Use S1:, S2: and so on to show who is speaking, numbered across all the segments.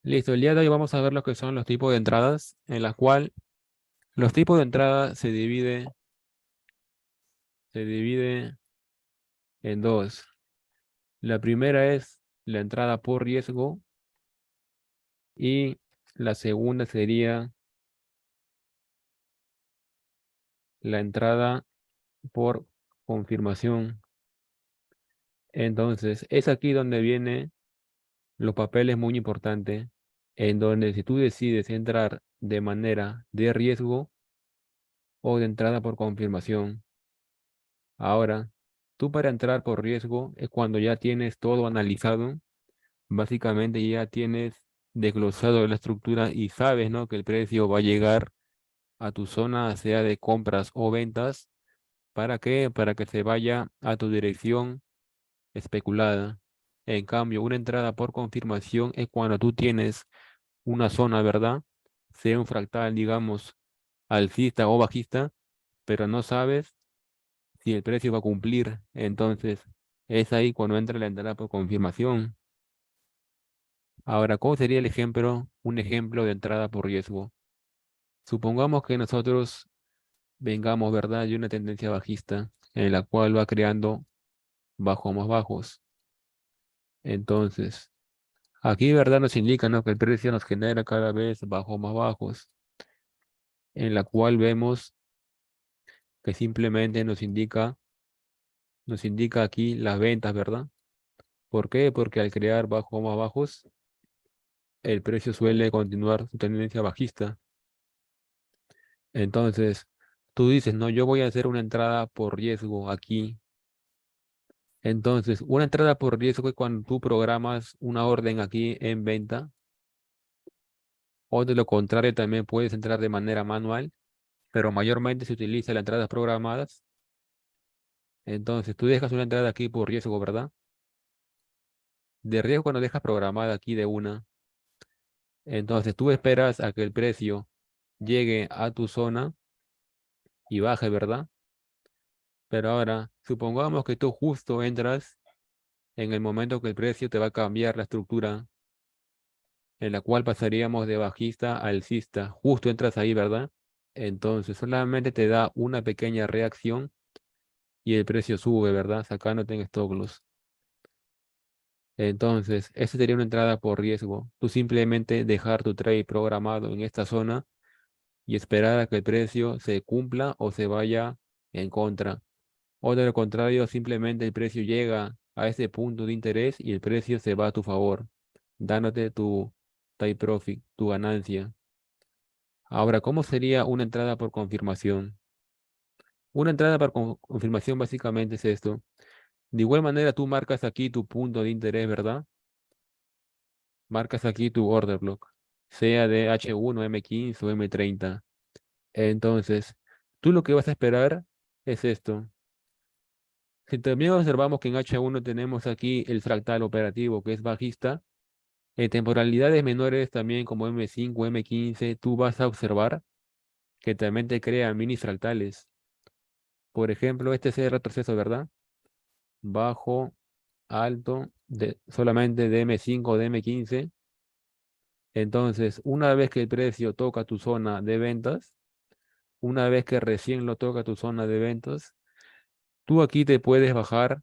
S1: Listo, el día de hoy vamos a ver lo que son los tipos de entradas, en la cual los tipos de entrada se divide en dos. La primera es la entrada por riesgo y la segunda sería la entrada por confirmación. Entonces, es aquí donde vienen los papeles muy importantes, en donde si tú decides entrar de manera de riesgo o de entrada por confirmación. Ahora, tú para entrar por riesgo es cuando ya tienes todo analizado, básicamente ya tienes desglosado la estructura y sabes, ¿no?, que el precio va a llegar a tu zona, sea de compras o ventas. ¿Para qué? Para que se vaya a tu dirección especulada. En cambio, una entrada por confirmación es cuando tú tienes una zona, ¿verdad? Sea un fractal, digamos, alcista o bajista, pero no sabes si el precio va a cumplir. Entonces, es ahí cuando entra la entrada por confirmación. Ahora, ¿cómo sería el ejemplo? Un ejemplo de entrada por riesgo. Supongamos que nosotros vengamos, ¿verdad?, de una tendencia bajista en la cual va creando bajos más bajos. Entonces, aquí, ¿verdad?, nos indica, ¿no?, que el precio nos genera cada vez bajos más bajos, en la cual vemos que simplemente nos indica aquí las ventas, ¿verdad? ¿Por qué? Porque al crear bajos más bajos, el precio suele continuar su tendencia bajista. Entonces, tú dices, no, yo voy a hacer una entrada por riesgo aquí. Entonces, una entrada por riesgo es cuando tú programas una orden aquí en venta, o de lo contrario también puedes entrar de manera manual, pero mayormente se utiliza las entradas programadas. Entonces, tú dejas una entrada aquí por riesgo, ¿verdad? De riesgo cuando dejas programada aquí de una. Entonces, tú esperas a que el precio llegue a tu zona y baje, ¿verdad? Pero ahora, supongamos que tú justo entras en el momento que el precio te va a cambiar la estructura, en la cual pasaríamos de bajista a alcista. Justo entras ahí, ¿verdad? Entonces solamente te da una pequeña reacción y el precio sube, ¿verdad? Sacándote en stop loss. Entonces, esa sería una entrada por riesgo. Tú simplemente dejar tu trade programado en esta zona y esperar a que el precio se cumpla o se vaya en contra. O de lo contrario, simplemente el precio llega a ese punto de interés y el precio se va a tu favor, dándote tu take profit, tu ganancia. Ahora, ¿cómo sería una entrada por confirmación? Una entrada por confirmación básicamente es esto. De igual manera, tú marcas aquí tu punto de interés, ¿verdad? Marcas aquí tu order block, sea de H1, M15 o M30. Entonces, tú lo que vas a esperar es esto. Si también observamos que en H1 tenemos aquí el fractal operativo que es bajista, en temporalidades menores también como M5, M15, tú vas a observar que también te crea mini fractales. Por ejemplo, este es el retroceso, ¿verdad? Bajo, alto, solamente de M5 o de M15. Entonces, una vez que el precio toca tu zona de ventas, una vez que recién lo toca tu zona de ventas, tú aquí te puedes bajar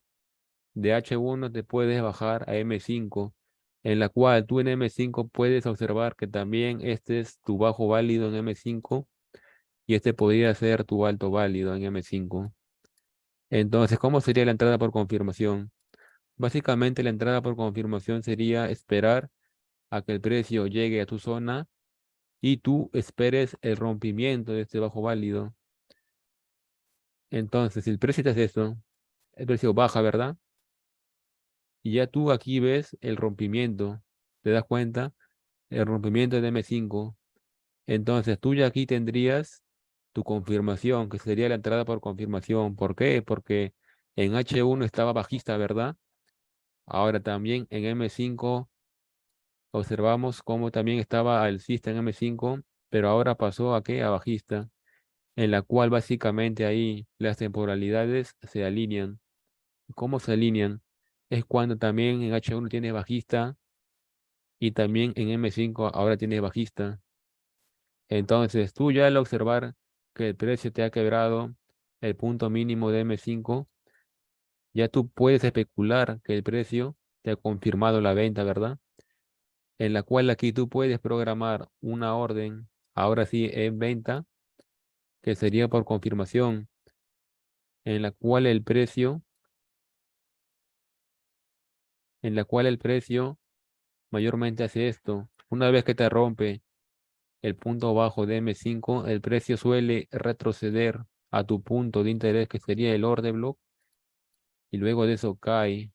S1: de H1, te puedes bajar a M5, en la cual tú en M5 puedes observar que también este es tu bajo válido en M5 y este podría ser tu alto válido en M5. Entonces, ¿cómo sería la entrada por confirmación? Básicamente la entrada por confirmación sería esperar a que el precio llegue a tu zona y tú esperes el rompimiento de este bajo válido. Entonces, si el precio te hace esto, el precio baja, ¿verdad? Y ya tú aquí ves el rompimiento, ¿te das cuenta? El rompimiento de M5. Entonces, tú ya aquí tendrías tu confirmación, que sería la entrada por confirmación. ¿Por qué? Porque en H1 estaba bajista, ¿verdad? Ahora también en M5 observamos cómo también estaba alcista en M5, pero ahora pasó a qué? A bajista, en la cual básicamente ahí las temporalidades se alinean. ¿Cómo se alinean? Es cuando también en H1 tiene bajista y también en M5 ahora tienes bajista. Entonces tú ya al observar que el precio te ha quebrado el punto mínimo de M5, ya tú puedes especular que el precio te ha confirmado la venta, ¿verdad? En la cual aquí tú puedes programar una orden, ahora sí en venta, que sería por confirmación, en la cual el precio, en la cual el precio mayormente hace esto. Una vez que te rompe el punto bajo de M5, el precio suele retroceder a tu punto de interés, que sería el order block, y luego de eso cae.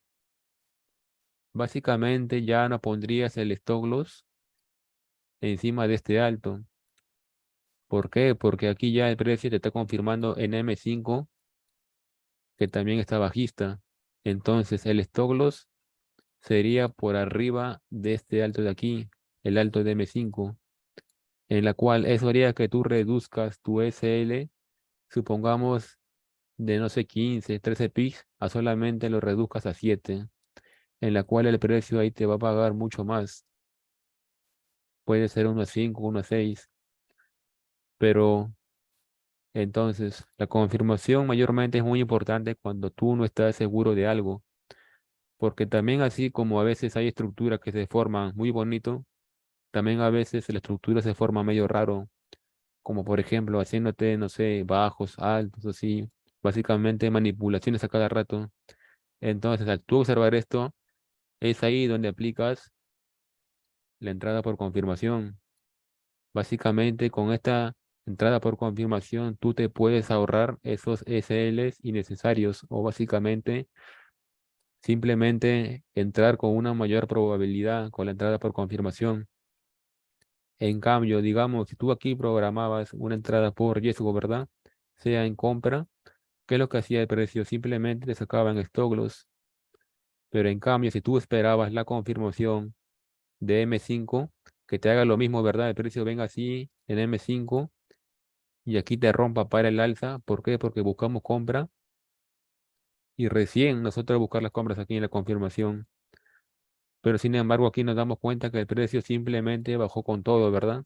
S1: Básicamente ya no pondrías el stop loss encima de este alto. ¿Por qué? Porque aquí ya el precio te está confirmando en M5 que también está bajista. Entonces el stop loss sería por arriba de este alto de aquí, el alto de M5, en la cual eso haría que tú reduzcas tu SL, supongamos de no sé 15, 13 pips, a solamente lo reduzcas a 7, en la cual el precio ahí te va a pagar mucho más. Puede ser unos 5, unos 6, pero entonces la confirmación mayormente es muy importante cuando tú no estás seguro de algo, porque también así como a veces hay estructuras que se forman muy bonito, también a veces la estructura se forma medio raro, como por ejemplo haciéndote, no sé, bajos, altos, así, básicamente manipulaciones a cada rato. Entonces, al tú observar esto, es ahí donde aplicas la entrada por confirmación. Básicamente, con esta entrada por confirmación, tú te puedes ahorrar esos SLs innecesarios o básicamente simplemente entrar con una mayor probabilidad con la entrada por confirmación. En cambio, digamos, si tú aquí programabas una entrada por riesgo, ¿verdad? Sea en compra, ¿qué es lo que hacía el precio? Simplemente te sacaban stop loss. Pero en cambio, si tú esperabas la confirmación de M5, que te haga lo mismo, ¿verdad? El precio venga así en M5 y aquí te rompa para el alza. ¿Por qué? Porque buscamos compra y recién nosotros buscar las compras aquí en la confirmación. Pero sin embargo, aquí nos damos cuenta que el precio simplemente bajó con todo, ¿verdad?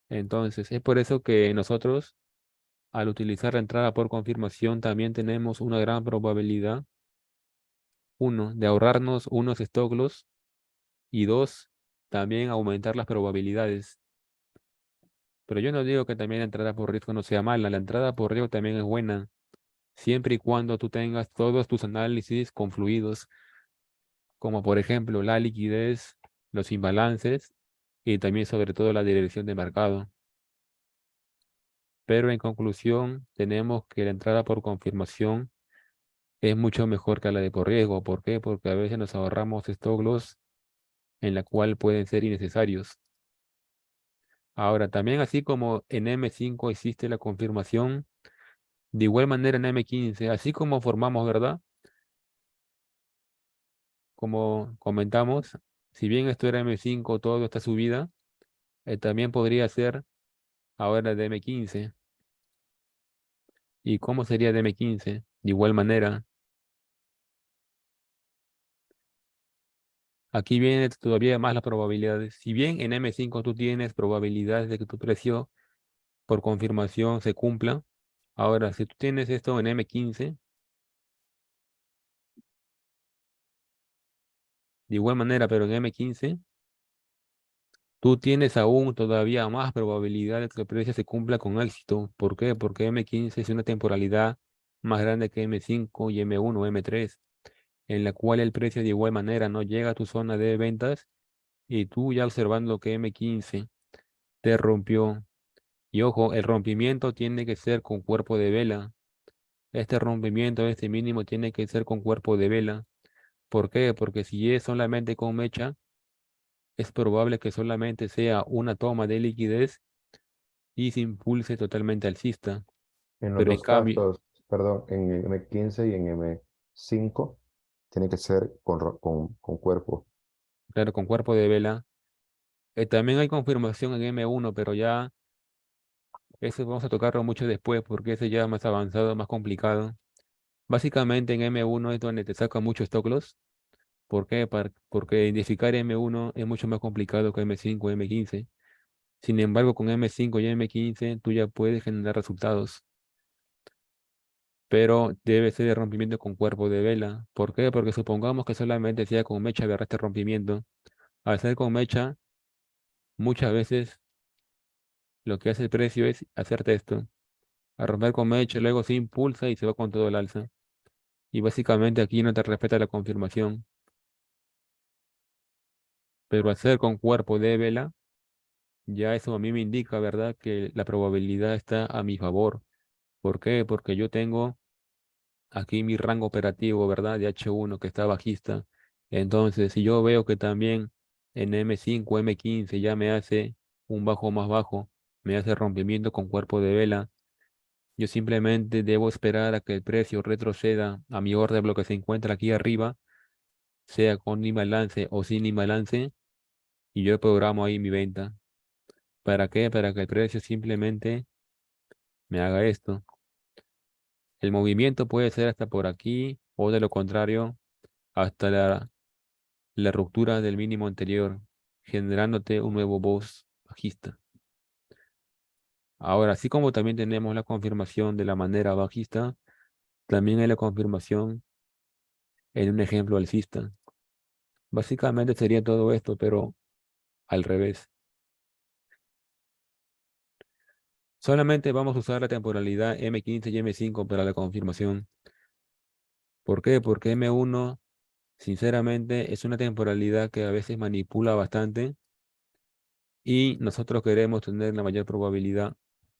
S1: Entonces, es por eso que nosotros, al utilizar la entrada por confirmación, también tenemos una gran probabilidad, uno, de ahorrarnos unos stop loss y dos, también aumentar las probabilidades. Pero yo no digo que también la entrada por riesgo no sea mala, la entrada por riesgo también es buena, siempre y cuando tú tengas todos tus análisis confluidos, como por ejemplo la liquidez, los imbalances y también sobre todo la dirección de mercado. Pero en conclusión, tenemos que la entrada por confirmación es mucho mejor que la de por riesgo. ¿Por qué? Porque a veces nos ahorramos stop loss en la cual pueden ser innecesarios. Ahora, también así como en M5 existe la confirmación, de igual manera en M15, así como formamos, ¿verdad? Como comentamos, si bien esto era M5, todo esta subida, también podría ser ahora de M15. ¿Y cómo sería de M15? De igual manera, aquí viene todavía más las probabilidades. Si bien en M5 tú tienes probabilidades de que tu precio por confirmación se cumpla, ahora si tú tienes esto en M15, de igual manera, pero en M15, tú tienes aún todavía más probabilidad de que el precio se cumpla con éxito. ¿Por qué? Porque M15 es una temporalidad más grande que M5 y M1 o M3, en la cual el precio de igual manera no llega a tu zona de ventas y tú ya observando que M15 te rompió. Y ojo, el rompimiento tiene que ser con cuerpo de vela. Este rompimiento, este mínimo, tiene que ser con cuerpo de vela. ¿Por qué? Porque si es solamente con mecha, es probable que solamente sea una toma de liquidez y se impulse totalmente alcista.
S2: En los
S1: Pero en
S2: dos
S1: cambio,
S2: casos, perdón, en M15 y en M5, tiene que ser con cuerpo.
S1: claro, con cuerpo de vela, también hay confirmación en M1, pero ya eso vamos a tocarlo mucho después porque ese ya es más avanzado, más complicado. Básicamente en M1 es donde te saca mucho stop loss ¿Por qué? Porque identificar M1 es mucho más complicado que M5 o M15. Sin embargo, con M5 y M15 tú ya puedes generar resultados, pero debe ser de rompimiento con cuerpo de vela. ¿Por qué? Porque supongamos que solamente sea con mecha agarrar este rompimiento. Al ser con mecha, muchas veces lo que hace el precio es hacerte esto. A romper con mecha, luego se impulsa y se va con todo el alza. Y básicamente aquí no te respeta la confirmación. Pero hacer con cuerpo de vela, ya eso a mí me indica, ¿verdad? Que la probabilidad está a mi favor. ¿Por qué? Porque yo tengo aquí mi rango operativo, ¿verdad? De H1 que está bajista. Entonces, si yo veo que también en M5, M15 ya me hace un bajo más bajo, me hace rompimiento con cuerpo de vela, yo simplemente debo esperar a que el precio retroceda a mi orden bloque que se encuentra aquí arriba, sea con imbalance o sin imbalance, y yo programo ahí mi venta. ¿Para qué? Para que el precio simplemente me haga esto. El movimiento puede ser hasta por aquí o de lo contrario hasta la ruptura del mínimo anterior, generándote un nuevo voz bajista. Ahora, así como también tenemos la confirmación de la manera bajista, también hay la confirmación en un ejemplo alcista. Básicamente sería todo esto, pero al revés. Solamente vamos a usar la temporalidad M15 y M5 para la confirmación. ¿Por qué? Porque M1, sinceramente, es una temporalidad que a veces manipula bastante y nosotros queremos tener la mayor probabilidad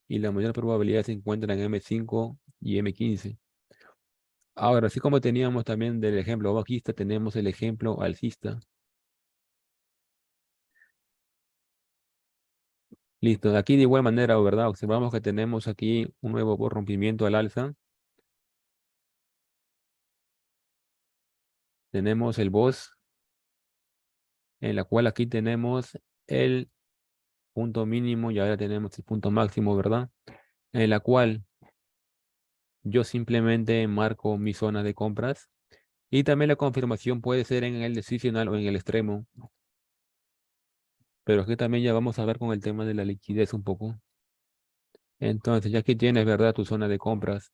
S1: y la mayor probabilidad se encuentra en M5 y M15. Ahora, así como teníamos también del ejemplo bajista, tenemos el ejemplo alcista. Listo, aquí de igual manera, ¿verdad? Observamos que tenemos aquí un nuevo rompimiento al alza. Tenemos el BOS, en la cual aquí tenemos el punto mínimo y ahora tenemos el punto máximo, ¿verdad? En la cual yo simplemente marco mi zona de compras. Y también la confirmación puede ser en el decisional o en el extremo. Pero aquí también ya vamos a ver con el tema de la liquidez un poco. Entonces, ya que tienes, ¿verdad? Tu zona de compras.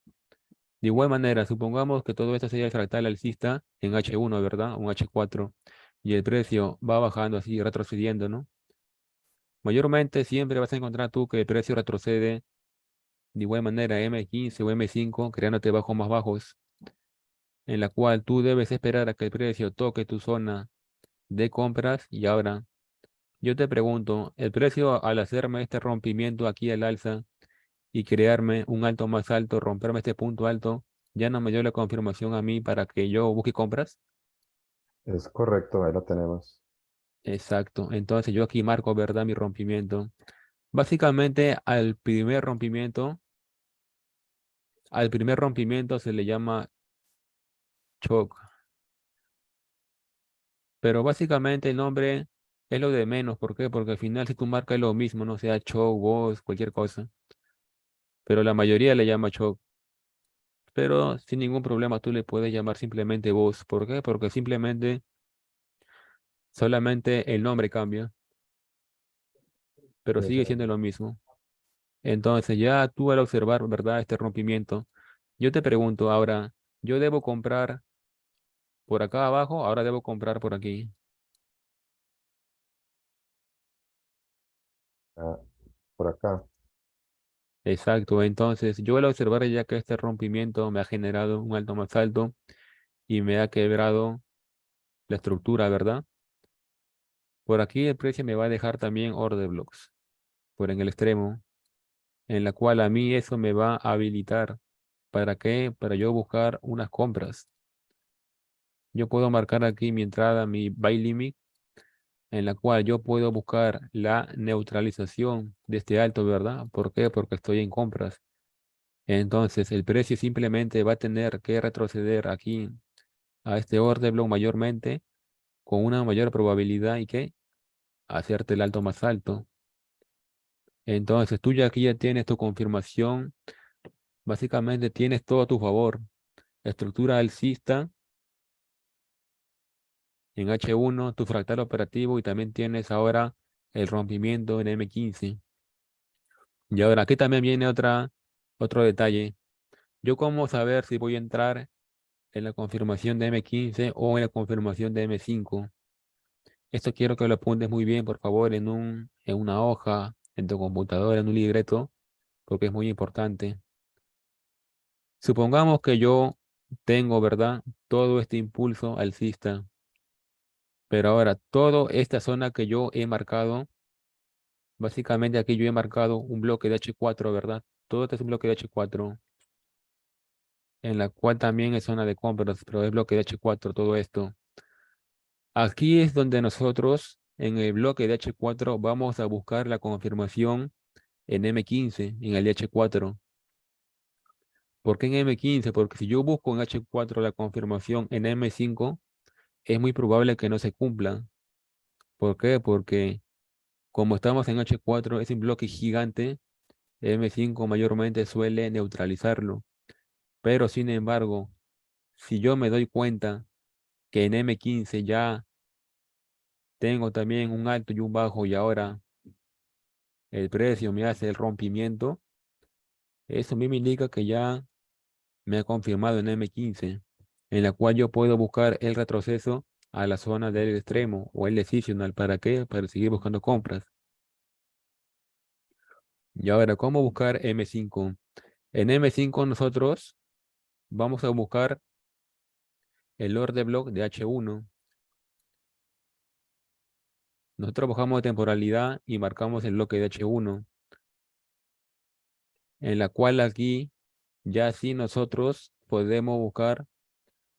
S1: De igual manera, supongamos que todo esto sería el fractal alcista en H1, ¿verdad? Un H4. Y el precio va bajando así, retrocediendo, ¿no? Mayormente siempre vas a encontrar tú que el precio retrocede de igual manera M15 o M5, creándote bajos más bajos, en la cual tú debes esperar a que el precio toque tu zona de compras. Y ahora, yo te pregunto, el precio al hacerme este rompimiento aquí al alza y crearme un alto más alto, romperme este punto alto, ya no me dio la confirmación a mí para que yo busque compras.
S2: Es correcto, ahí la tenemos.
S1: Exacto. Entonces yo aquí marco, ¿verdad? Mi rompimiento. Básicamente al primer rompimiento se le llama choke. Pero básicamente el nombre es lo de menos. ¿Por qué? Porque al final si tú marcas lo mismo, no sea choke, boss, cualquier cosa. Pero la mayoría le llama choke. Pero sin ningún problema tú le puedes llamar simplemente boss. ¿Por qué? Porque simplemente solamente el nombre cambia, pero sigue siendo lo mismo. Entonces ya tú al observar, ¿verdad? Este rompimiento, yo te pregunto ahora, ¿yo debo comprar por acá abajo? Ahora debo comprar por aquí.
S2: Ah, por acá.
S1: Exacto. Entonces yo al observar ya que este rompimiento me ha generado un alto más alto y me ha quebrado la estructura, ¿verdad? Por aquí el precio me va a dejar también order blocks, por en el extremo, en la cual a mí eso me va a habilitar. ¿Para qué? Para yo buscar unas compras. Yo puedo marcar aquí mi entrada, mi buy limit, en la cual yo puedo buscar la neutralización de este alto, ¿verdad? ¿Por qué? Porque estoy en compras. Entonces, el precio simplemente va a tener que retroceder aquí a este order block mayormente con una mayor probabilidad y que hacerte el alto más alto. Entonces, tú ya aquí ya tienes tu confirmación. Básicamente tienes todo a tu favor. Estructura alcista en H1 tu fractal operativo y también tienes ahora el rompimiento en M15. Y ahora aquí también viene otro detalle. Yo cómo saber si voy a entrar en la confirmación de M15 o en la confirmación de M5. Esto quiero que lo apuntes muy bien, por favor, en una hoja, en tu computadora, en un libreto, porque es muy importante. Supongamos que yo tengo, ¿verdad? Todo este impulso alcista, pero ahora toda esta zona que yo he marcado, básicamente aquí yo he marcado un bloque de H4, ¿verdad? Todo este es un bloque de H4, en la cual también es zona de compras, pero es bloque de H4 todo esto. Aquí es donde nosotros, en el bloque de H4, vamos a buscar la confirmación en M15, en el H4. ¿Por qué en M15? Porque si yo busco en H4 la confirmación en M5, es muy probable que no se cumpla. ¿Por qué? Porque como estamos en H4, es un bloque gigante, M5 mayormente suele neutralizarlo. Pero sin embargo, si yo me doy cuenta que en M15 ya tengo también un alto y un bajo y ahora el precio me hace el rompimiento, eso a mí me indica que ya me ha confirmado en M15, en la cual yo puedo buscar el retroceso a la zona del extremo o el decisional. ¿Para qué? Para seguir buscando compras. Y ahora, ¿cómo buscar M5? En M5 nosotros vamos a buscar el order block de H1. Nosotros bajamos de temporalidad y marcamos el bloque de H1, en la cual aquí ya sí nosotros podemos buscar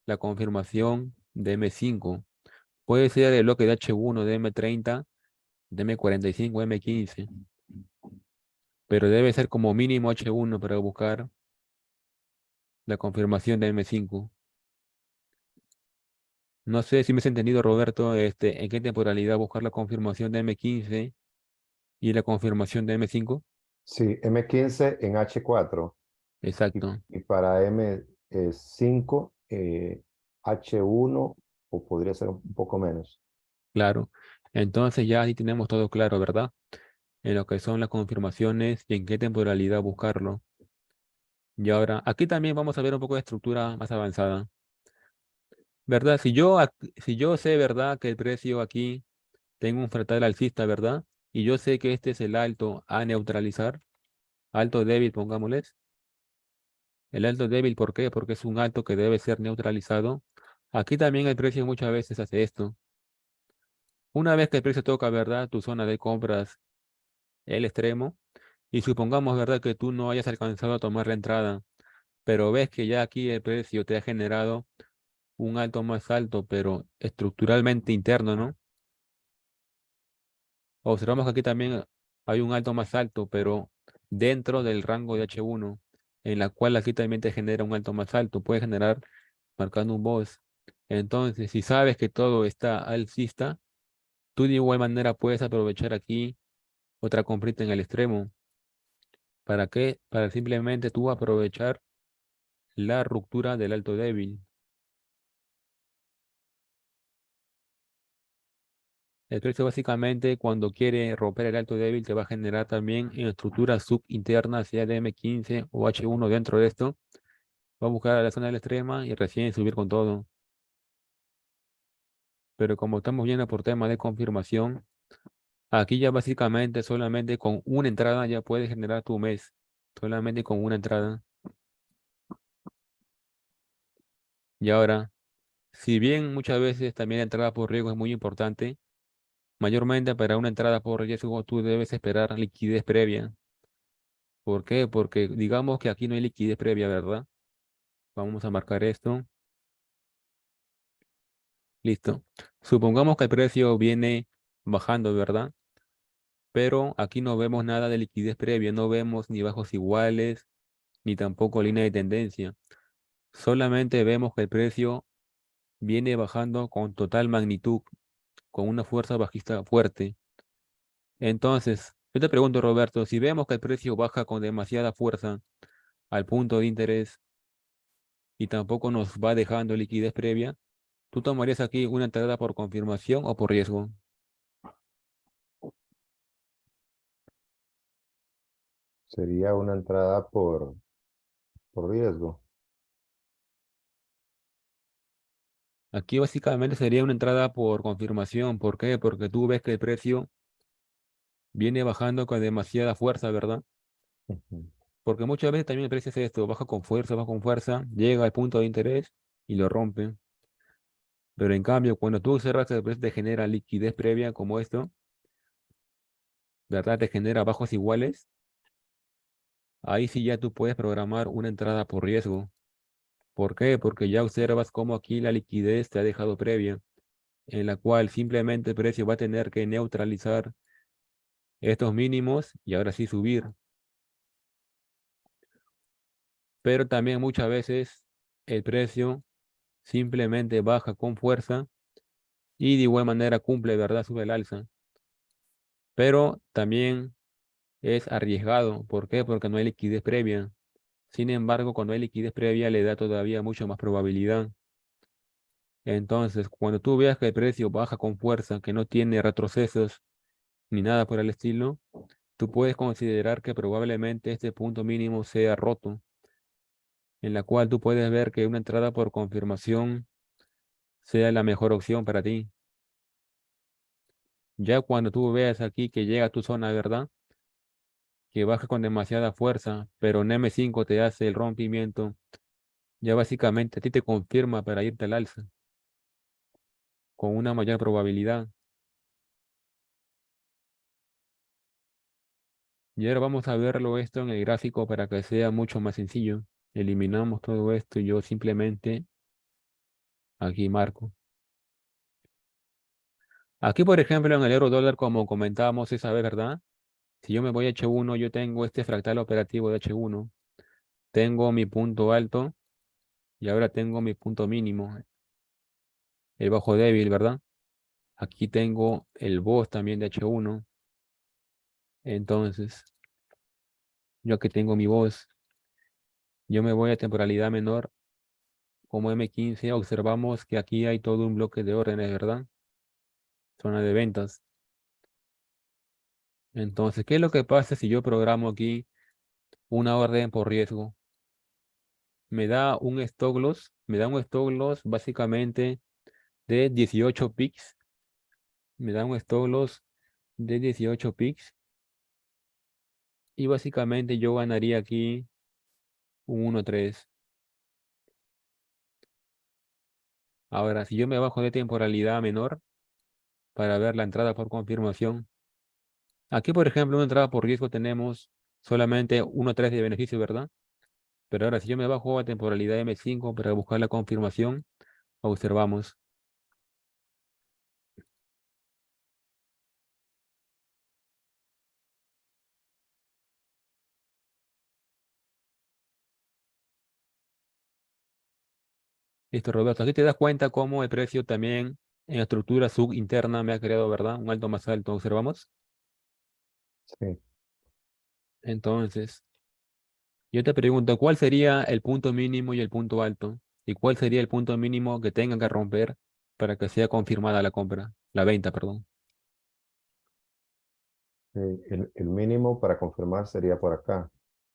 S1: la confirmación de M5. Puede ser el bloque de H1, de M30, de M45, M15, pero debe ser como mínimo H1 para buscar la confirmación de M5. No sé si me has entendido, Roberto, en qué temporalidad buscar la confirmación de M15 y la confirmación de M5.
S2: Sí, M15 en H4
S1: Exacto,
S2: y para M5 H1 o podría ser un poco menos.
S1: claro. Entonces ya ahí tenemos todo claro, ¿verdad? En lo que son las confirmaciones y en qué temporalidad buscarlo. Y ahora, aquí también vamos a ver un poco de estructura más avanzada, ¿verdad? Si yo sé, ¿verdad? Que el precio aquí tengo un fractal alcista, ¿verdad? Y yo sé que este es el alto a neutralizar, alto débil, pongámosles. El alto débil, ¿por qué? Porque es un alto que debe ser neutralizado. Aquí también el precio muchas veces hace esto. Una vez que el precio toca, ¿verdad? Tu zona de compras, el extremo, y supongamos, ¿verdad? Que tú no hayas alcanzado a tomar la entrada, pero ves que ya aquí el precio te ha generado un alto más alto, pero estructuralmente interno, ¿no? Observamos que aquí también hay un alto más alto, pero dentro del rango de H1, en la cual aquí también te genera un alto más alto. Puede generar marcando un boss. Entonces, si sabes que todo está alcista, tú de igual manera puedes aprovechar aquí otra comprita en el extremo. ¿Para qué? Para simplemente tú aprovechar la ruptura del alto débil. El precio básicamente cuando quiere romper el alto débil te va a generar también en estructuras subinternas, sea de M15 o H1 dentro de esto. Va a buscar a la zona de la extrema y recién subir con todo. Pero como estamos viendo por tema de confirmación, aquí ya básicamente solamente con una entrada ya puedes generar tu mes. Solamente con una entrada. Y ahora, si bien muchas veces también la entrada por riesgo es muy importante, mayormente para una entrada por riesgo tú debes esperar liquidez previa. ¿Por qué? Porque digamos que aquí no hay liquidez previa, ¿verdad? Vamos a marcar esto. Listo. Supongamos que el precio viene bajando, ¿verdad? Pero aquí no vemos nada de liquidez previa, no vemos ni bajos iguales, ni tampoco línea de tendencia. Solamente vemos que el precio viene bajando con total magnitud, con una fuerza bajista fuerte. Entonces, yo te pregunto, Roberto, si vemos que el precio baja con demasiada fuerza al punto de interés y tampoco nos va dejando liquidez previa, ¿Tú tomarías aquí una entrada por confirmación o por riesgo?
S2: Sería una entrada por riesgo.
S1: Aquí básicamente sería una entrada por confirmación. ¿Por qué? Porque tú ves que el precio viene bajando con demasiada fuerza, ¿verdad?
S2: Ujú.
S1: Porque muchas veces también el precio hace esto, baja con fuerza, llega al punto de interés y lo rompe. Pero en cambio, cuando tú observas que el precio te genera liquidez previa como esto, ¿verdad? Te genera bajos iguales, ahí sí ya tú puedes programar una entrada por riesgo. ¿Por qué? Porque ya observas cómo aquí la liquidez te ha dejado previa, en la cual simplemente el precio va a tener que neutralizar estos mínimos y ahora sí subir. Pero también muchas veces el precio simplemente baja con fuerza y de igual manera cumple, ¿verdad? Sube el alza. Pero también es arriesgado. ¿Por qué? Porque no hay liquidez previa. Sin embargo, cuando hay liquidez previa le da todavía mucha más probabilidad. Entonces, cuando tú veas que el precio baja con fuerza, que no tiene retrocesos ni nada por el estilo, tú puedes considerar que probablemente este punto mínimo sea roto, en la cual tú puedes ver que una entrada por confirmación sea la mejor opción para ti. Ya cuando tú veas aquí que llega a tu zona, ¿verdad? Que baja con demasiada fuerza, pero en M5 te hace el rompimiento, ya básicamente a ti te confirma para irte al alza, con una mayor probabilidad. Y ahora vamos a verlo esto en el gráfico para que sea mucho más sencillo. Eliminamos todo esto y yo simplemente aquí marco. Aquí, por ejemplo, en el euro dólar, como comentábamos esa vez, ¿verdad? Si yo me voy a H1, yo tengo este fractal operativo de H1. Tengo mi punto alto y ahora tengo mi punto mínimo, el bajo débil, ¿verdad? Aquí tengo el boss también de H1. Entonces, yo aquí tengo mi boss. Yo me voy a temporalidad menor como M15. Observamos que aquí hay todo un bloque de órdenes, ¿verdad? Zona de ventas. Entonces, ¿qué es lo que pasa si yo programo aquí una orden por riesgo? Me da un stop loss, me da un stop loss básicamente de 18 pics. Me da un stop loss de 18 pics. Y básicamente yo ganaría aquí un 1.3. Ahora, si yo me bajo de temporalidad menor para ver la entrada por confirmación. Aquí, por ejemplo, una entrada por riesgo tenemos solamente 1.3 de beneficio, ¿verdad? Pero ahora, si yo me bajo a temporalidad M5 para buscar la confirmación, observamos. Listo, Roberto. Aquí te das cuenta cómo el precio también en la estructura subinterna me ha creado, ¿verdad? Un alto más alto, observamos.
S2: Sí.
S1: Entonces, yo te pregunto, ¿cuál sería el punto mínimo y el punto alto? ¿Y cuál sería el punto mínimo que tenga que romper para que sea confirmada la compra? La venta, perdón.
S2: El mínimo para confirmar sería por acá.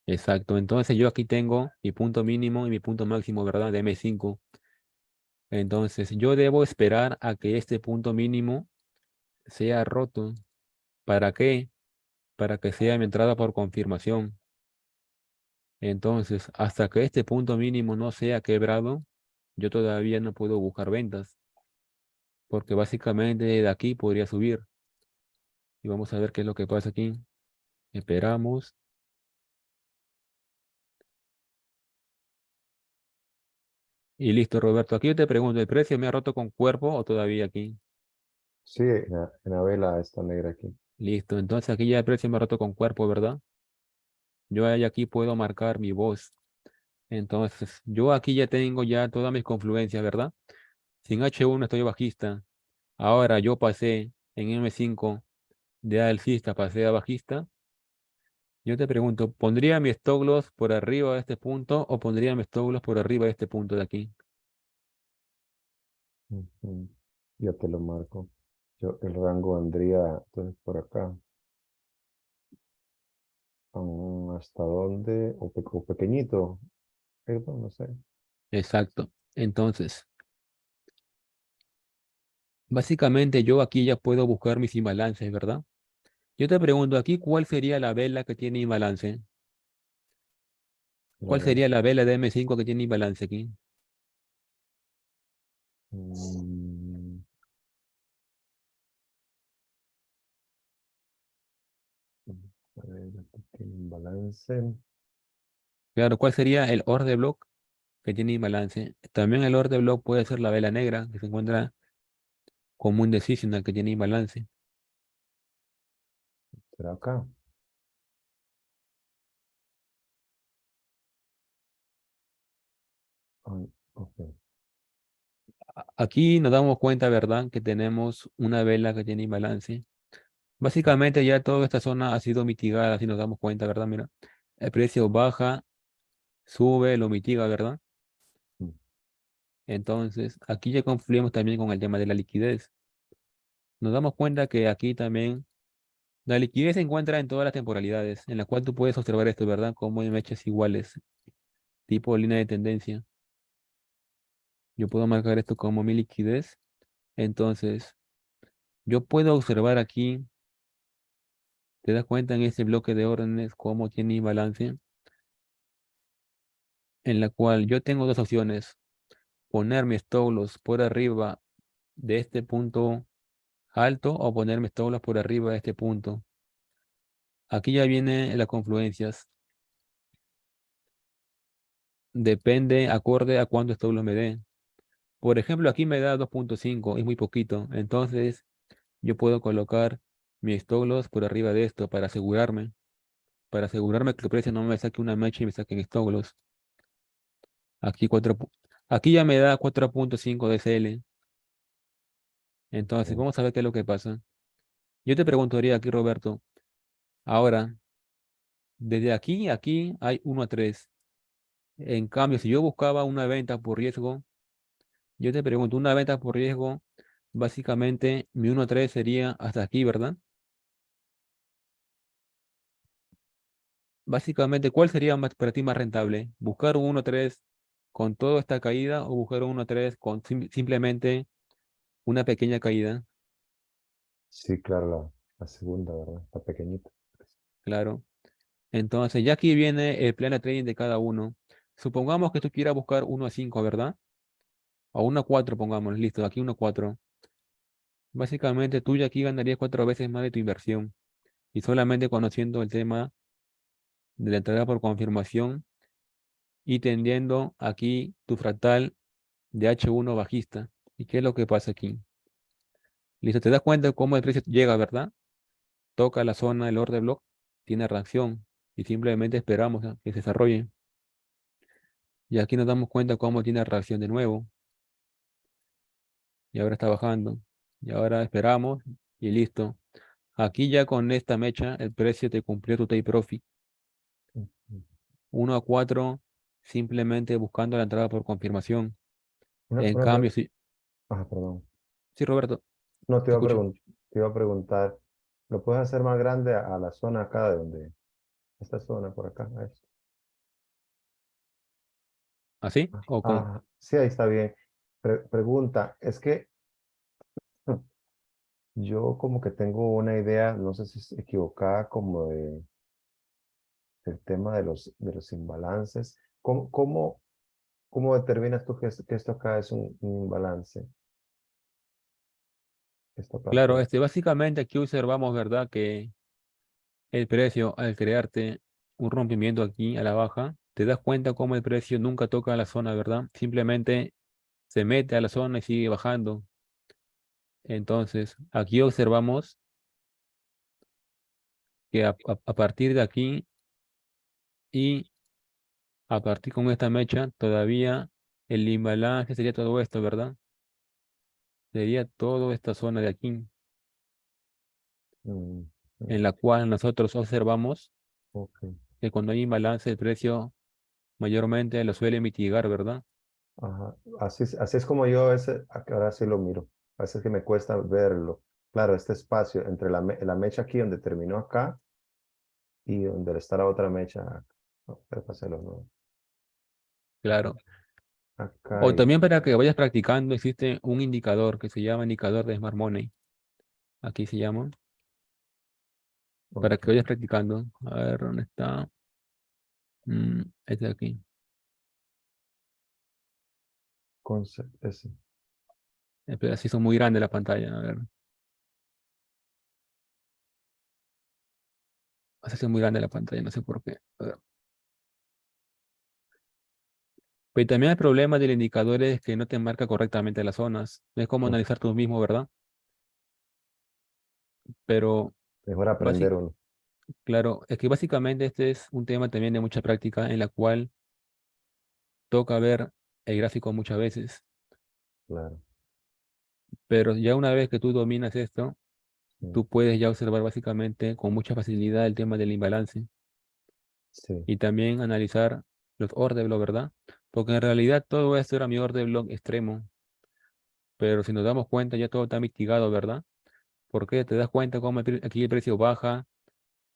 S1: Exacto. Entonces yo aquí tengo mi punto mínimo y mi punto máximo, ¿verdad? De M5. Entonces yo debo esperar a que este punto mínimo sea roto. ¿Para qué? Para que sea mi entrada por confirmación. Entonces, hasta que este punto mínimo no sea quebrado, yo todavía no puedo buscar ventas, porque básicamente de aquí podría subir. Y vamos a ver qué es lo que pasa aquí. Esperamos. Y listo, Roberto. Aquí yo te pregunto, ¿el precio me ha roto con cuerpo o todavía aquí?
S2: Sí, en la vela esta negra aquí.
S1: Listo. Entonces aquí ya el precio me ha roto con cuerpo, ¿verdad? Yo ahí aquí puedo marcar mi voz. Entonces, yo aquí ya tengo ya todas mis confluencias, ¿verdad? Sin H1 estoy bajista. Ahora yo pasé en M5 de alcista, pasé a bajista. Yo te pregunto, ¿pondría mi stop loss por arriba de este punto o pondría mi stop loss por arriba de este punto de aquí?
S2: Ujú. Ya te lo marco. El rango vendría entonces por acá. ¿Hasta dónde? O pequeñito. Bueno, no sé.
S1: Exacto. Entonces, básicamente yo aquí ya puedo buscar mis imbalances, ¿verdad? Yo te pregunto aquí, ¿cuál sería la vela que tiene imbalance?
S2: La
S1: ¿Cuál
S2: vela.
S1: sería la vela de M5 que tiene imbalance aquí?
S2: Mm, a ver, aquí tiene un balance.
S1: Claro, ¿cuál sería el OR de block que tiene imbalance? También el OR de block puede ser la vela negra que se encuentra común decisional que tiene imbalance.
S2: ¿Será acá? Ay, ok.
S1: Aquí nos damos cuenta, ¿verdad? Que tenemos una vela que tiene imbalance. Básicamente ya toda esta zona ha sido mitigada, si nos damos cuenta, ¿verdad? Mira, el precio baja, sube, lo mitiga, ¿verdad?
S2: Mm,
S1: Entonces, aquí ya confluimos también con el tema de la liquidez. Nos damos cuenta que aquí también la liquidez se encuentra en todas las temporalidades, en la cual tú puedes observar esto, ¿verdad? Como hay mechas iguales, tipo línea de tendencia. Yo puedo marcar esto como mi liquidez. Entonces, yo puedo observar aquí, te das cuenta en este bloque de órdenes cómo tiene imbalance, en la cual yo tengo dos opciones: poner mis stop loss por arriba de este punto alto o poner mis stop loss por arriba de este punto. Aquí ya viene las confluencias. Depende acorde a cuánto stop loss me dé. Por ejemplo, aquí me da 2.5, es muy poquito. Entonces, yo puedo colocar mi stop loss por arriba de esto para asegurarme que el precio no me saque una mecha y me saque en stop loss. Aquí, aquí ya me da 4.5 de CL. Entonces,
S2: ok.
S1: vamos a ver qué es lo que pasa. Yo te preguntaría aquí, Roberto, ahora, desde aquí a aquí hay 1 a 3. En cambio, si yo buscaba una venta por riesgo, yo te pregunto, una venta por riesgo, básicamente mi 1 a 3 sería hasta aquí, ¿verdad? Básicamente, ¿cuál sería para ti más rentable? ¿Buscar un 1.3 con toda esta caída o buscar un 1.3 con simplemente una pequeña caída?
S2: Sí, claro, la segunda, ¿verdad? Está pequeñita.
S1: Claro. Entonces, ya aquí viene el plan de trading de cada uno. Supongamos que tú quieras buscar 1 a 5, ¿verdad? O 1 a 4, pongamos, listo, aquí 1 a 4. Básicamente, tú ya aquí ganarías 4 veces más de tu inversión. Y solamente conociendo el tema de la entrada por confirmación y tendiendo aquí tu fractal de H1 bajista. ¿Y qué es lo que pasa aquí? Listo, te das cuenta de cómo el precio llega, ¿verdad? Toca la zona del order block, tiene reacción y simplemente esperamos a que se desarrolle. Y aquí nos damos cuenta cómo tiene reacción de nuevo y ahora está bajando. Y ahora esperamos y listo. Aquí ya con esta mecha el precio te cumplió tu take profit.
S2: Ujú.
S1: 1 a 4 simplemente buscando la entrada por confirmación.
S2: Una,
S1: En
S2: una
S1: cambio,
S2: pre-
S1: sí,
S2: Perdón.
S1: sí, Roberto,
S2: No,
S1: te escucho.
S2: te iba a preguntar, ¿lo puedes hacer más grande a la zona acá de donde, esta zona por acá? A esto.
S1: ¿Así? ¿O cómo?
S2: Sí, ahí está bien. Pregunta, es que yo como que tengo una idea, no sé si es equivocada, como del tema de los imbalances. ¿Cómo determinas tú que esto acá es un imbalance? Esta parte
S1: Claro,
S2: de acá.
S1: básicamente aquí observamos, ¿verdad? Que el precio, al crearte un rompimiento aquí a la baja, te das cuenta cómo el precio nunca toca la zona, ¿verdad? Simplemente se mete a la zona y sigue bajando. Entonces, aquí observamos que a partir de aquí y a partir con esta mecha, todavía el imbalance sería todo esto, ¿verdad? Sería toda esta zona de aquí,
S2: Mm,
S1: en
S2: mm,
S1: la cual nosotros observamos
S2: ok.
S1: que cuando hay imbalance el precio mayormente lo suele mitigar, ¿verdad?
S2: Ajá. Así es como yo a veces, ahora sí lo miro. A veces que me cuesta verlo. Claro, este espacio entre la mecha aquí donde terminó acá y donde está la otra mecha. No, pero pasarlo, no. Acá,
S1: Claro.
S2: acá
S1: O
S2: y
S1: también para que vayas practicando, existe un indicador que se llama indicador de Smart Money. Aquí se llama. Para que
S2: ok,
S1: vayas practicando. A ver, ¿dónde está? Este de aquí.
S2: concept, ese.
S1: Espera, sí son muy grande la pantalla. A ver. Hace muy grande la pantalla, no sé por qué. A ver. Pero también el problema del indicador es que no te marca correctamente las zonas. No es como
S2: Mm,
S1: analizar tú mismo, ¿verdad? Pero,
S2: Mejor aprender
S1: basi-
S2: uno.
S1: claro, es que básicamente este es un tema también de mucha práctica en la cual toca ver el gráfico muchas veces.
S2: Claro.
S1: Pero ya una vez que tú dominas esto,
S2: Sí,
S1: tú puedes ya observar básicamente con mucha facilidad el tema del imbalance
S2: sí.
S1: y también analizar los order block, ¿verdad? Porque en realidad todo esto era mi order block extremo, pero si nos damos cuenta ya todo está mitigado, ¿verdad? Porque te das cuenta cómo aquí el precio baja,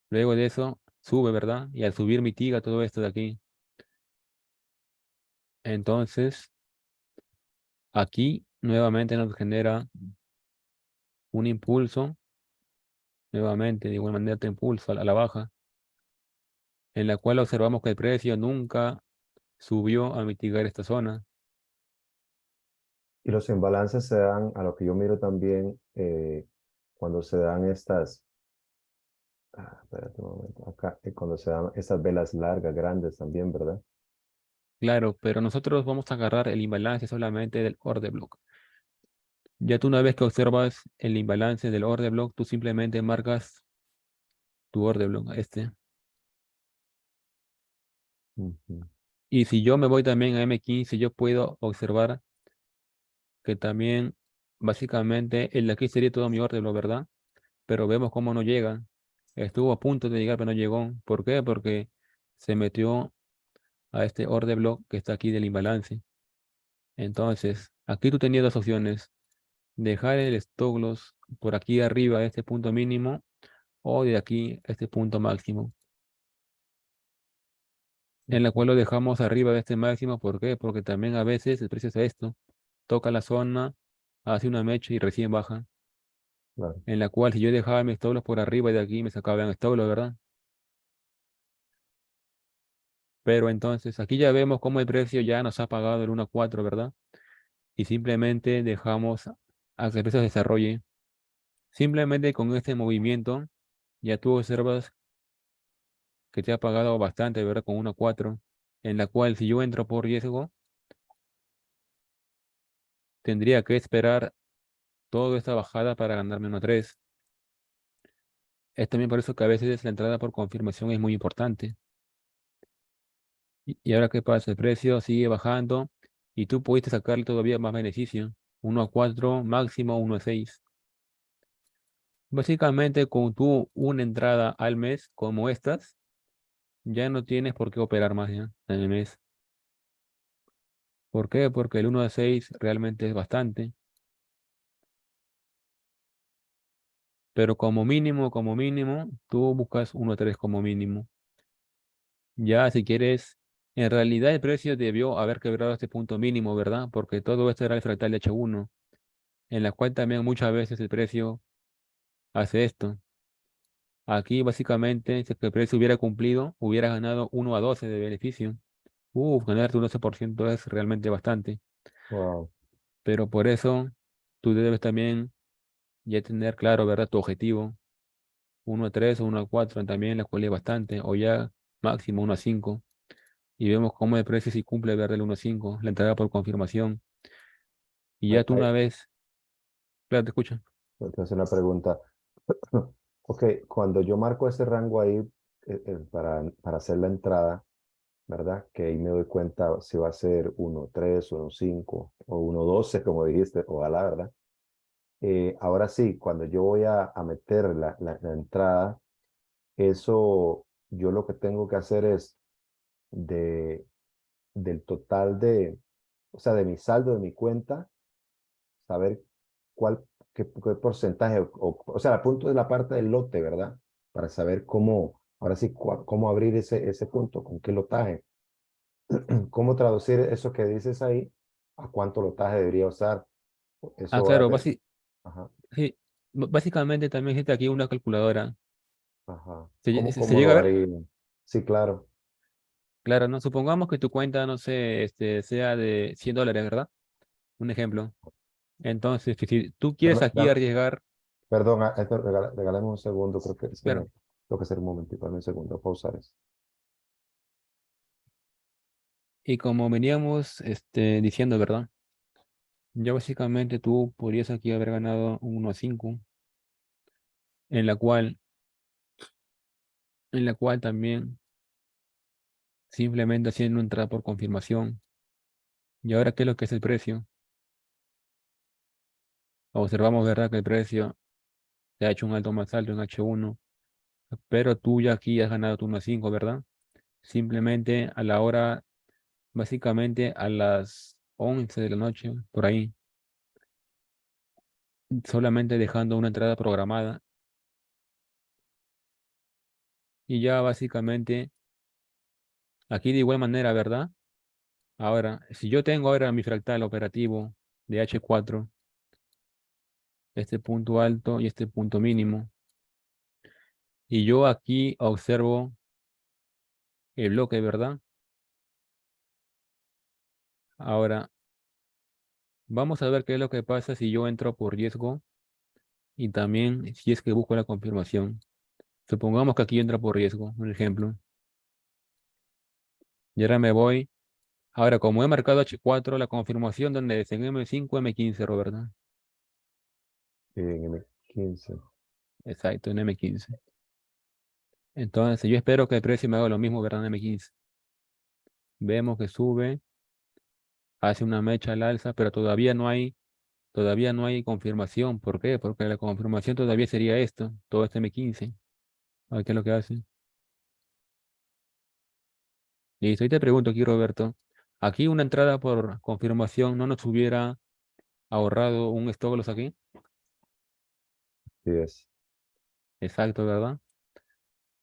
S1: luego de eso sube, ¿verdad? Y al subir mitiga todo esto de aquí. Entonces, aquí nuevamente nos genera un impulso, nuevamente de igual manera otro impulso a la baja, en la cual observamos que el precio nunca subió a mitigar esta zona.
S2: Y los imbalances se dan, a lo que yo miro también, cuando se dan estas, espérate un momento, acá, cuando se dan estas velas largas, grandes también, ¿verdad?
S1: Claro, pero nosotros vamos a agarrar el imbalance solamente del order block. Ya tú una vez que observas el imbalance del order block, tú simplemente marcas tu order block, este.
S2: Ujú.
S1: Y si yo me voy también a M15, yo puedo observar que también básicamente el de aquí sería todo mi order block, ¿verdad? Pero vemos cómo no llega. Estuvo a punto de llegar, pero no llegó. ¿Por qué? Porque se metió a este order block que está aquí del imbalance. Entonces, aquí tú tenías dos opciones. Dejar el stop loss por aquí arriba a este punto mínimo o de aquí a este punto máximo, en la
S2: Ujú.
S1: cual lo dejamos arriba de este máximo. ¿Por qué? Porque también a veces el precio es esto, toca la zona, hace una mecha y recién baja,
S2: Claro.
S1: en la cual si yo dejaba mis stop loss por arriba de aquí me sacaban stop loss, ¿verdad? Pero entonces aquí ya vemos cómo el precio ya nos ha pagado el 1.4, ¿verdad? Y simplemente dejamos a que el precio se desarrolle. Simplemente con este movimiento ya tú observas que te ha pagado bastante, ¿verdad? Con 1.4, en la cual si yo entro por riesgo, tendría que esperar toda esta bajada para ganarme 1.3. Es también por eso que a veces la entrada por confirmación es muy importante. Y ahora, ¿qué pasa? El precio sigue bajando y tú pudiste sacarle todavía más beneficio. 1.4, máximo 1.6. Básicamente, con tú una entrada al mes como estas, ya no tienes por qué operar más ya en el mes. ¿Por qué? Porque el 1.6 realmente es bastante. Pero como mínimo, tú buscas 1.3 como mínimo. Ya si quieres, en realidad el precio debió haber quebrado este punto mínimo, ¿verdad? Porque todo esto era el fractal de H1, en la cual también muchas veces el precio hace esto. Aquí básicamente, si el precio hubiera cumplido, hubiera ganado 1 a 12 de beneficio. Ganarte un 12% es realmente bastante.
S2: Wow.
S1: Pero por eso, tú debes también ya tener claro, ¿verdad? Tu objetivo. 1 a 3 o 1 a 4 también, la cual es bastante. O ya máximo 1 a 5. Y vemos cómo el precio si cumple, ¿verdad? El 1 a 5, la entrada por confirmación. Y
S2: Ahí,
S1: ya tú una vez, claro, te escucho.
S2: te voy a hacer una pregunta. Ok, cuando yo marco ese rango ahí para hacer la entrada, ¿verdad? Que ahí me doy cuenta si va a ser 1.3, 1.5 o 1.12, como dijiste, ojalá, ¿verdad? Ahora sí, cuando yo voy a meter la entrada, eso yo lo que tengo que hacer es de, del total o sea, de mi saldo, de mi cuenta, saber qué porcentaje, o sea, a punto de la parte del lote, ¿verdad? Para saber cómo, ahora sí, cómo abrir ese punto, con qué lotaje, cómo traducir eso que dices ahí a cuánto lotaje debería usar.
S1: Ah,
S2: Eso va a
S1: claro,
S2: ajá,
S1: sí, básicamente también existe aquí una calculadora.
S2: ajá.
S1: Se
S2: ¿Cómo
S1: llega
S2: lo
S1: a ver?
S2: varía? Sí, claro.
S1: Claro, ¿no? Supongamos que tu cuenta, no sé, sea de $100, ¿verdad? Un ejemplo. Entonces, si tú quieres
S2: Dame-
S1: aquí
S2: dame-
S1: arriesgar,
S2: Perdón, regálame un segundo, creo que es que
S1: claro,
S2: me tengo que hacer un momentito, dame un segundo, pausar eso.
S1: y como veníamos diciendo, ¿verdad? Ya básicamente tú podrías aquí haber ganado un 1 a 5, en la cual, en la cual también simplemente haciendo una entrada por confirmación. ¿Y ahora qué es lo que es el precio? Observamos, ¿verdad? Que el precio se ha hecho un alto más alto en H1, pero tú ya aquí has ganado tu 1 a 5, ¿verdad? Simplemente a la hora, básicamente a las 11 de la noche, por ahí, solamente dejando una entrada programada y ya básicamente aquí de igual manera, ¿verdad? Ahora, si yo tengo ahora mi fractal operativo de H4, este punto alto y este punto mínimo, y yo aquí observo el bloque, ¿verdad? Ahora, vamos a ver qué es lo que pasa si yo entro por riesgo y también si es que busco la confirmación. Supongamos que aquí entra por riesgo, un ejemplo. Y ahora me voy. Ahora, como he marcado H4, la confirmación donde es en M5, M15, Roberto.
S2: En M15.
S1: Exacto, en M15. Entonces, yo espero que el precio me haga lo mismo, ¿verdad? En M15. Vemos que sube, hace una mecha al alza, pero todavía no hay confirmación. ¿Por qué? Porque la confirmación todavía sería esto, todo este M15. A ver qué es lo que hace. Listo, y te pregunto aquí, Roberto. Aquí una entrada por confirmación no nos hubiera ahorrado un stop loss aquí.
S2: Sí es.
S1: Exacto, ¿verdad?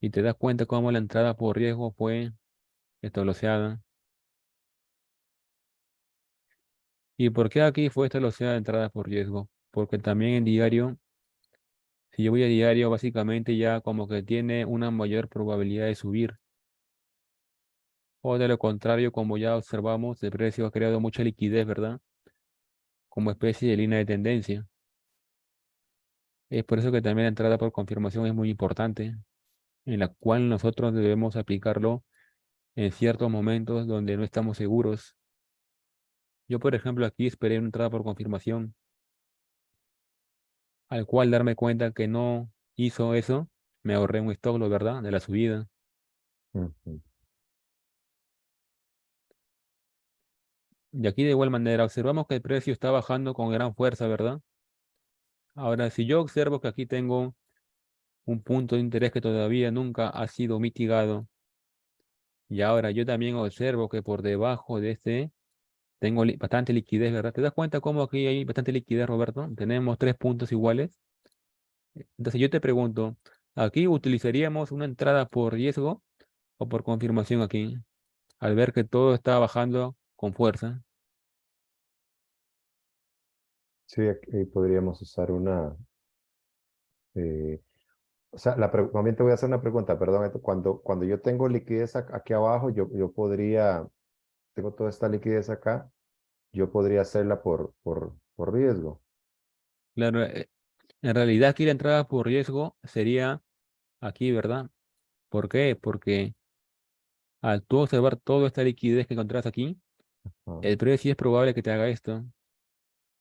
S1: Y te das cuenta cómo la entrada por riesgo fue establoseada. ¿Y por qué aquí fue establoseada la entrada por riesgo? Porque también en diario, si yo voy a diario, básicamente ya como que tiene una mayor probabilidad de subir. O de lo contrario, como ya observamos, el precio ha creado mucha liquidez, ¿verdad? Como especie de línea de tendencia. Es por eso que también la entrada por confirmación es muy importante, en la cual nosotros debemos aplicarlo en ciertos momentos donde no estamos seguros. Yo, por ejemplo, aquí esperé una entrada por confirmación, al cual darme cuenta que no hizo eso, me ahorré un stop loss, ¿verdad? De la subida.
S2: Ujú.
S1: Y aquí de igual manera observamos que el precio está bajando con gran fuerza, ¿verdad? Ahora, si yo observo que aquí tengo un punto de interés que todavía nunca ha sido mitigado, y ahora yo también observo que por debajo de este tengo bastante liquidez, ¿verdad? ¿Te das cuenta cómo aquí hay bastante liquidez, Roberto? Tenemos 3 puntos iguales. Entonces yo te pregunto, ¿aquí utilizaríamos una entrada por riesgo o por confirmación aquí? Al ver que todo está bajando con fuerza.
S2: Sí, aquí podríamos usar una. eh, o sea, también te voy a hacer una pregunta, perdón. Cuando yo tengo liquidez aquí abajo, yo podría, tengo toda esta liquidez acá, yo podría hacerla por riesgo.
S1: Claro, en realidad aquí la entrada por riesgo sería aquí, ¿verdad? ¿Por qué? Porque al tú observar toda esta liquidez que encontrás aquí,
S2: Ah,
S1: el precio sí es probable que te haga esto.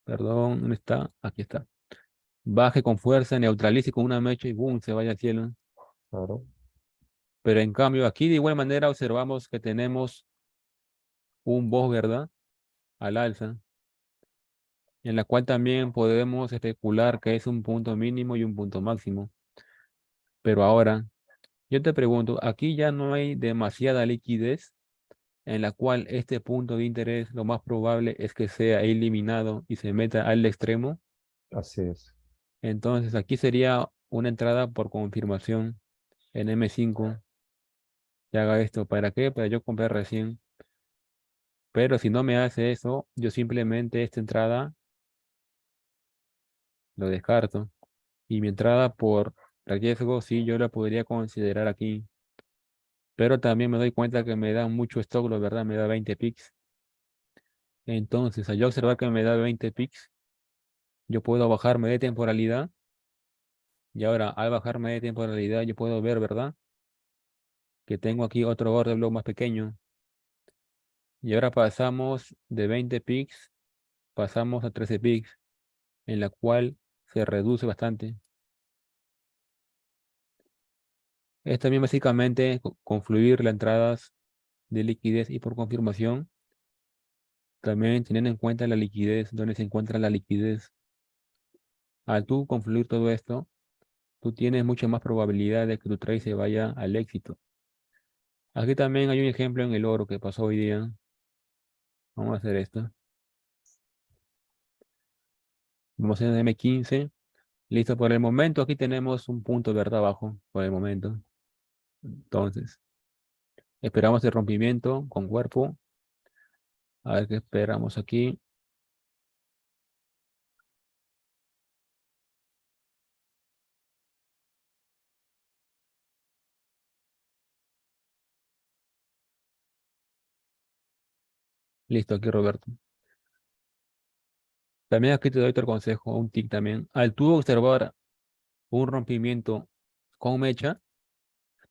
S1: Perdón, ¿dónde está? Aquí está. Baje con fuerza, neutralice con una mecha y boom, se vaya al cielo.
S2: claro.
S1: Pero en cambio, aquí de igual manera observamos que tenemos un box, ¿verdad? Al alza, en la cual también podemos especular que es un punto mínimo y un punto máximo. Pero ahora, yo te pregunto, aquí ya no hay demasiada liquidez en la cual este punto de interés lo más probable es que sea eliminado y se meta al extremo.
S2: Así es.
S1: Entonces aquí sería una entrada por confirmación en M5. Y haga esto. ¿Para qué? Para yo comprar recién. Pero si no me hace eso, yo simplemente esta entrada lo descarto. Y mi entrada por riesgo, sí, yo la podría considerar aquí. Pero también me doy cuenta que me da mucho stock, la verdad, me da 20 pics. Entonces, al yo observar que me da 20 pics, yo puedo bajarme de temporalidad. Y ahora, al bajarme de temporalidad, yo puedo ver, ¿verdad? Que tengo aquí otro order block más pequeño. Y ahora pasamos de 20 pics, pasamos a 13 pics, en la cual se reduce bastante. Es también básicamente confluir las entradas de liquidez y por confirmación, también teniendo en cuenta la liquidez, donde se encuentra la liquidez. Al tú confluir todo esto, tú tienes mucha más probabilidad de que tu trade se vaya al éxito. Aquí también hay un ejemplo en el oro que pasó hoy día. Vamos a hacer esto. Vamos a hacer M15. Listo, por el momento aquí tenemos un punto verde abajo, por el momento. Entonces, esperamos el rompimiento con cuerpo. A ver qué esperamos aquí. Listo, aquí Roberto. También aquí te doy otro consejo, un tip también. Al tú observar un rompimiento con mecha,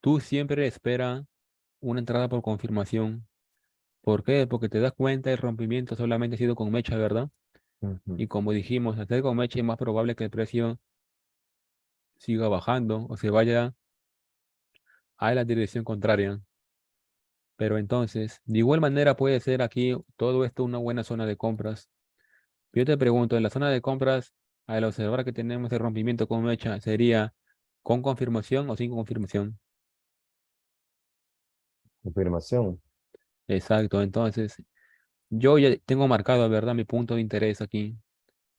S1: tú siempre espera una entrada por confirmación. ¿Por qué? Porque te das cuenta el rompimiento solamente ha sido con mecha, ¿verdad?
S2: Ujú.
S1: Y como dijimos, al ser con mecha es más probable que el precio siga bajando o se vaya a la dirección contraria. Pero entonces, de igual manera puede ser aquí todo esto una buena zona de compras. Yo te pregunto, en la zona de compras, al observar que tenemos el rompimiento con mecha, ¿sería con confirmación o sin confirmación?
S2: Confirmación.
S1: Exacto, entonces yo ya tengo marcado, ¿verdad? Mi punto de interés aquí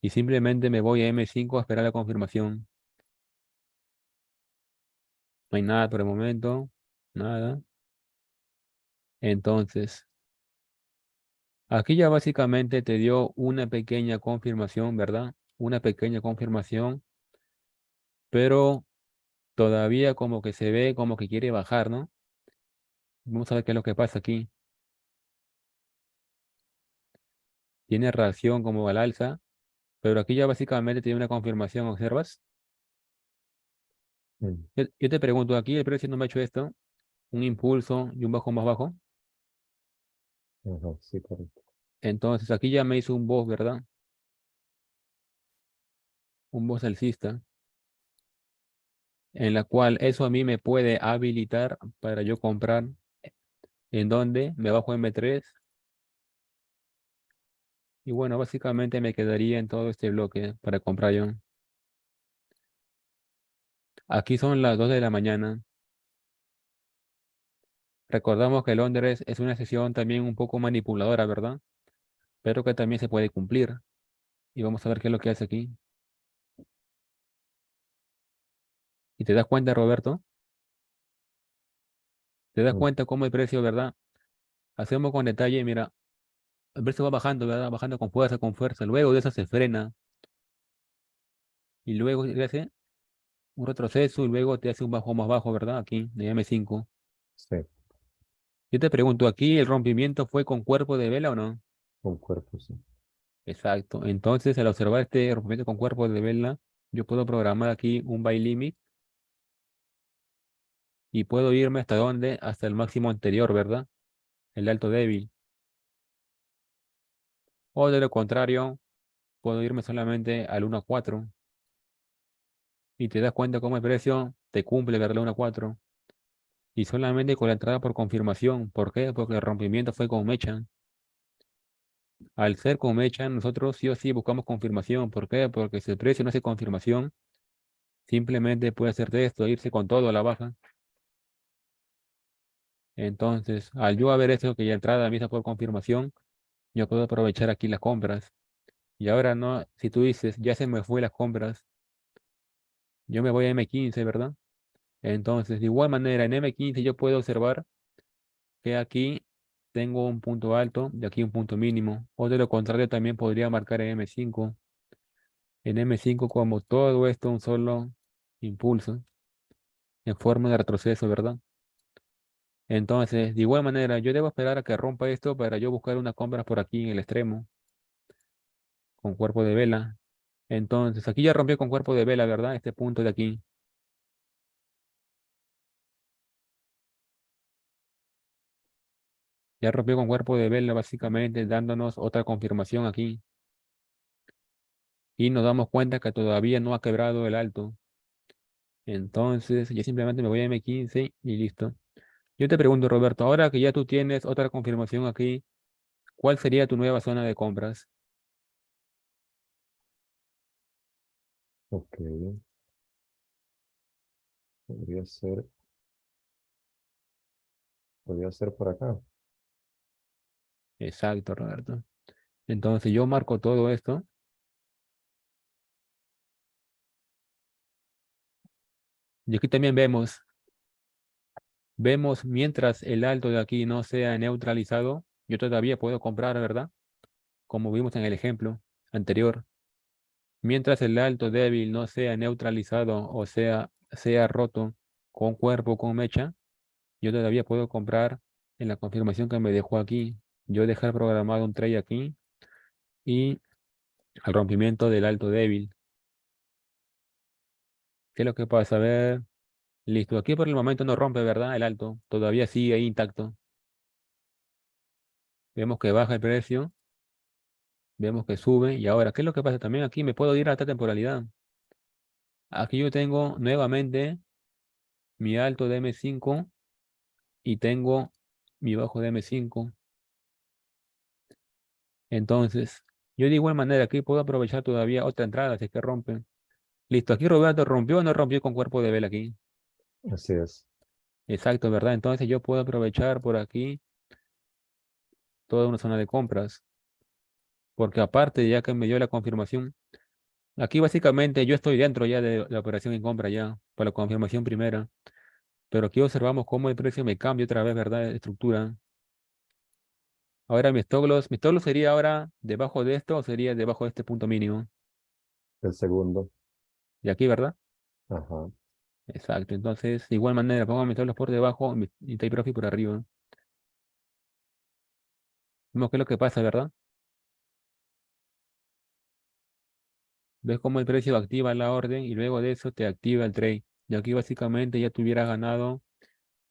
S1: y simplemente me voy a M5 a esperar la confirmación. No hay nada por el momento, nada. Entonces, aquí ya básicamente te dio una pequeña confirmación, ¿verdad? Una pequeña confirmación, pero todavía como que se ve como que quiere bajar, ¿no? Vamos a ver qué es lo que pasa aquí. Tiene reacción como al alza, pero aquí ya básicamente tiene una confirmación, ¿observas?
S2: Mm.
S1: Yo te pregunto, aquí el precio no me ha hecho esto, un impulso y un bajo más bajo.
S2: Ajá, sí, correcto.
S1: Entonces aquí ya me hizo un boss, ¿verdad? Un boss alcista, en la cual eso a mí me puede habilitar para yo comprar en donde me bajo M3 y bueno, básicamente me quedaría en todo este bloque para comprar yo. Aquí son las 2 de la mañana. Recordamos que Londres es una sesión también un poco manipuladora, ¿verdad? Pero que también se puede cumplir. Y vamos a ver qué es lo que hace aquí. Y te das cuenta, Roberto, te das
S2: Mm.
S1: cuenta cómo el precio, ¿verdad? Hacemos con detalle, mira, el precio va bajando, ¿verdad? Bajando con fuerza, con fuerza. Luego de eso se frena y luego te hace un retroceso y luego te hace un bajo más bajo, ¿verdad? Aquí, de M5.
S2: Sí,
S1: Yo te pregunto, ¿aquí el rompimiento fue con cuerpo de vela o no?
S2: con cuerpo, sí.
S1: Exacto. Entonces, al observar este rompimiento con cuerpo de vela, yo puedo programar aquí un buy limit y puedo irme hasta dónde, hasta el máximo anterior, ¿verdad? El alto débil. O de lo contrario, puedo irme solamente al 1 a 4 y te das cuenta cómo el precio te cumple, ¿verdad? El 1 a 4 y solamente con la entrada por confirmación. ¿Por qué? Porque el rompimiento fue con mecha. Al ser con mecha, nosotros sí o sí buscamos confirmación. ¿Por qué? Porque si el precio no hace confirmación, simplemente puede hacer de esto, irse con todo a la baja. Entonces, al yo haber eso que ya entrada a misa por confirmación, yo puedo aprovechar aquí las compras. Y ahora no, si tú dices, ya se me fue las compras, yo me voy a M15, ¿verdad? Entonces, de igual manera, en M15 yo puedo observar que aquí tengo un punto alto y aquí un punto mínimo. O de lo contrario, también podría marcar en M5. En M5 como todo esto un solo impulso en forma de retroceso, ¿verdad? Entonces, de igual manera, yo debo esperar a que rompa esto para yo buscar una compra por aquí en el extremo con cuerpo de vela. Entonces, aquí ya rompió con cuerpo de vela, ¿verdad? Este punto de aquí. Ya rompió con cuerpo de vela, básicamente dándonos otra confirmación aquí. Y nos damos cuenta que todavía no ha quebrado el alto. Entonces, yo simplemente me voy a M15 y listo. Yo te pregunto, Roberto, ahora que ya tú tienes otra confirmación aquí, ¿cuál sería tu nueva zona de compras?
S2: Ok, podría ser, podría ser por acá.
S1: Exacto, Roberto. Entonces, yo marco todo esto. Y aquí también vemos mientras el alto de aquí no sea neutralizado, yo todavía puedo comprar, ¿verdad? Como vimos en el ejemplo anterior. Mientras el alto débil no sea neutralizado o sea roto con cuerpo, con mecha, yo todavía puedo comprar en la confirmación que me dejó aquí. Yo dejar programado un trade aquí y al rompimiento del alto débil. ¿Qué es lo que pasa? A ver, listo. Aquí por el momento no rompe, ¿verdad? El alto. Todavía sigue ahí intacto. Vemos que baja el precio. Vemos que sube. Y ahora, ¿qué es lo que pasa? También aquí me puedo ir a esta temporalidad. Aquí yo tengo nuevamente mi alto de M5 y tengo mi bajo de M5. Entonces, yo de igual manera aquí puedo aprovechar todavía otra entrada si es que rompe. Listo, aquí Roberto rompió o no rompió con cuerpo de vela aquí.
S2: Así es.
S1: Exacto, ¿verdad? Entonces yo puedo aprovechar por aquí toda una zona de compras. Porque aparte, ya que me dio la confirmación, aquí básicamente yo estoy dentro ya de la operación en compra ya, por la confirmación primera. Pero aquí observamos cómo el precio me cambia otra vez, ¿verdad? De estructura. Ahora mi stop loss sería ahora debajo de esto o sería debajo de este punto mínimo.
S2: El segundo.
S1: Y aquí, ¿verdad?
S2: Ajá.
S1: Exacto. Entonces, de igual manera, pongo mis stop loss por debajo y take profit por arriba. Vemos qué es lo que pasa, ¿verdad? Ves cómo el precio activa la orden y luego de eso te activa el trade. Y aquí básicamente ya te hubieras ganado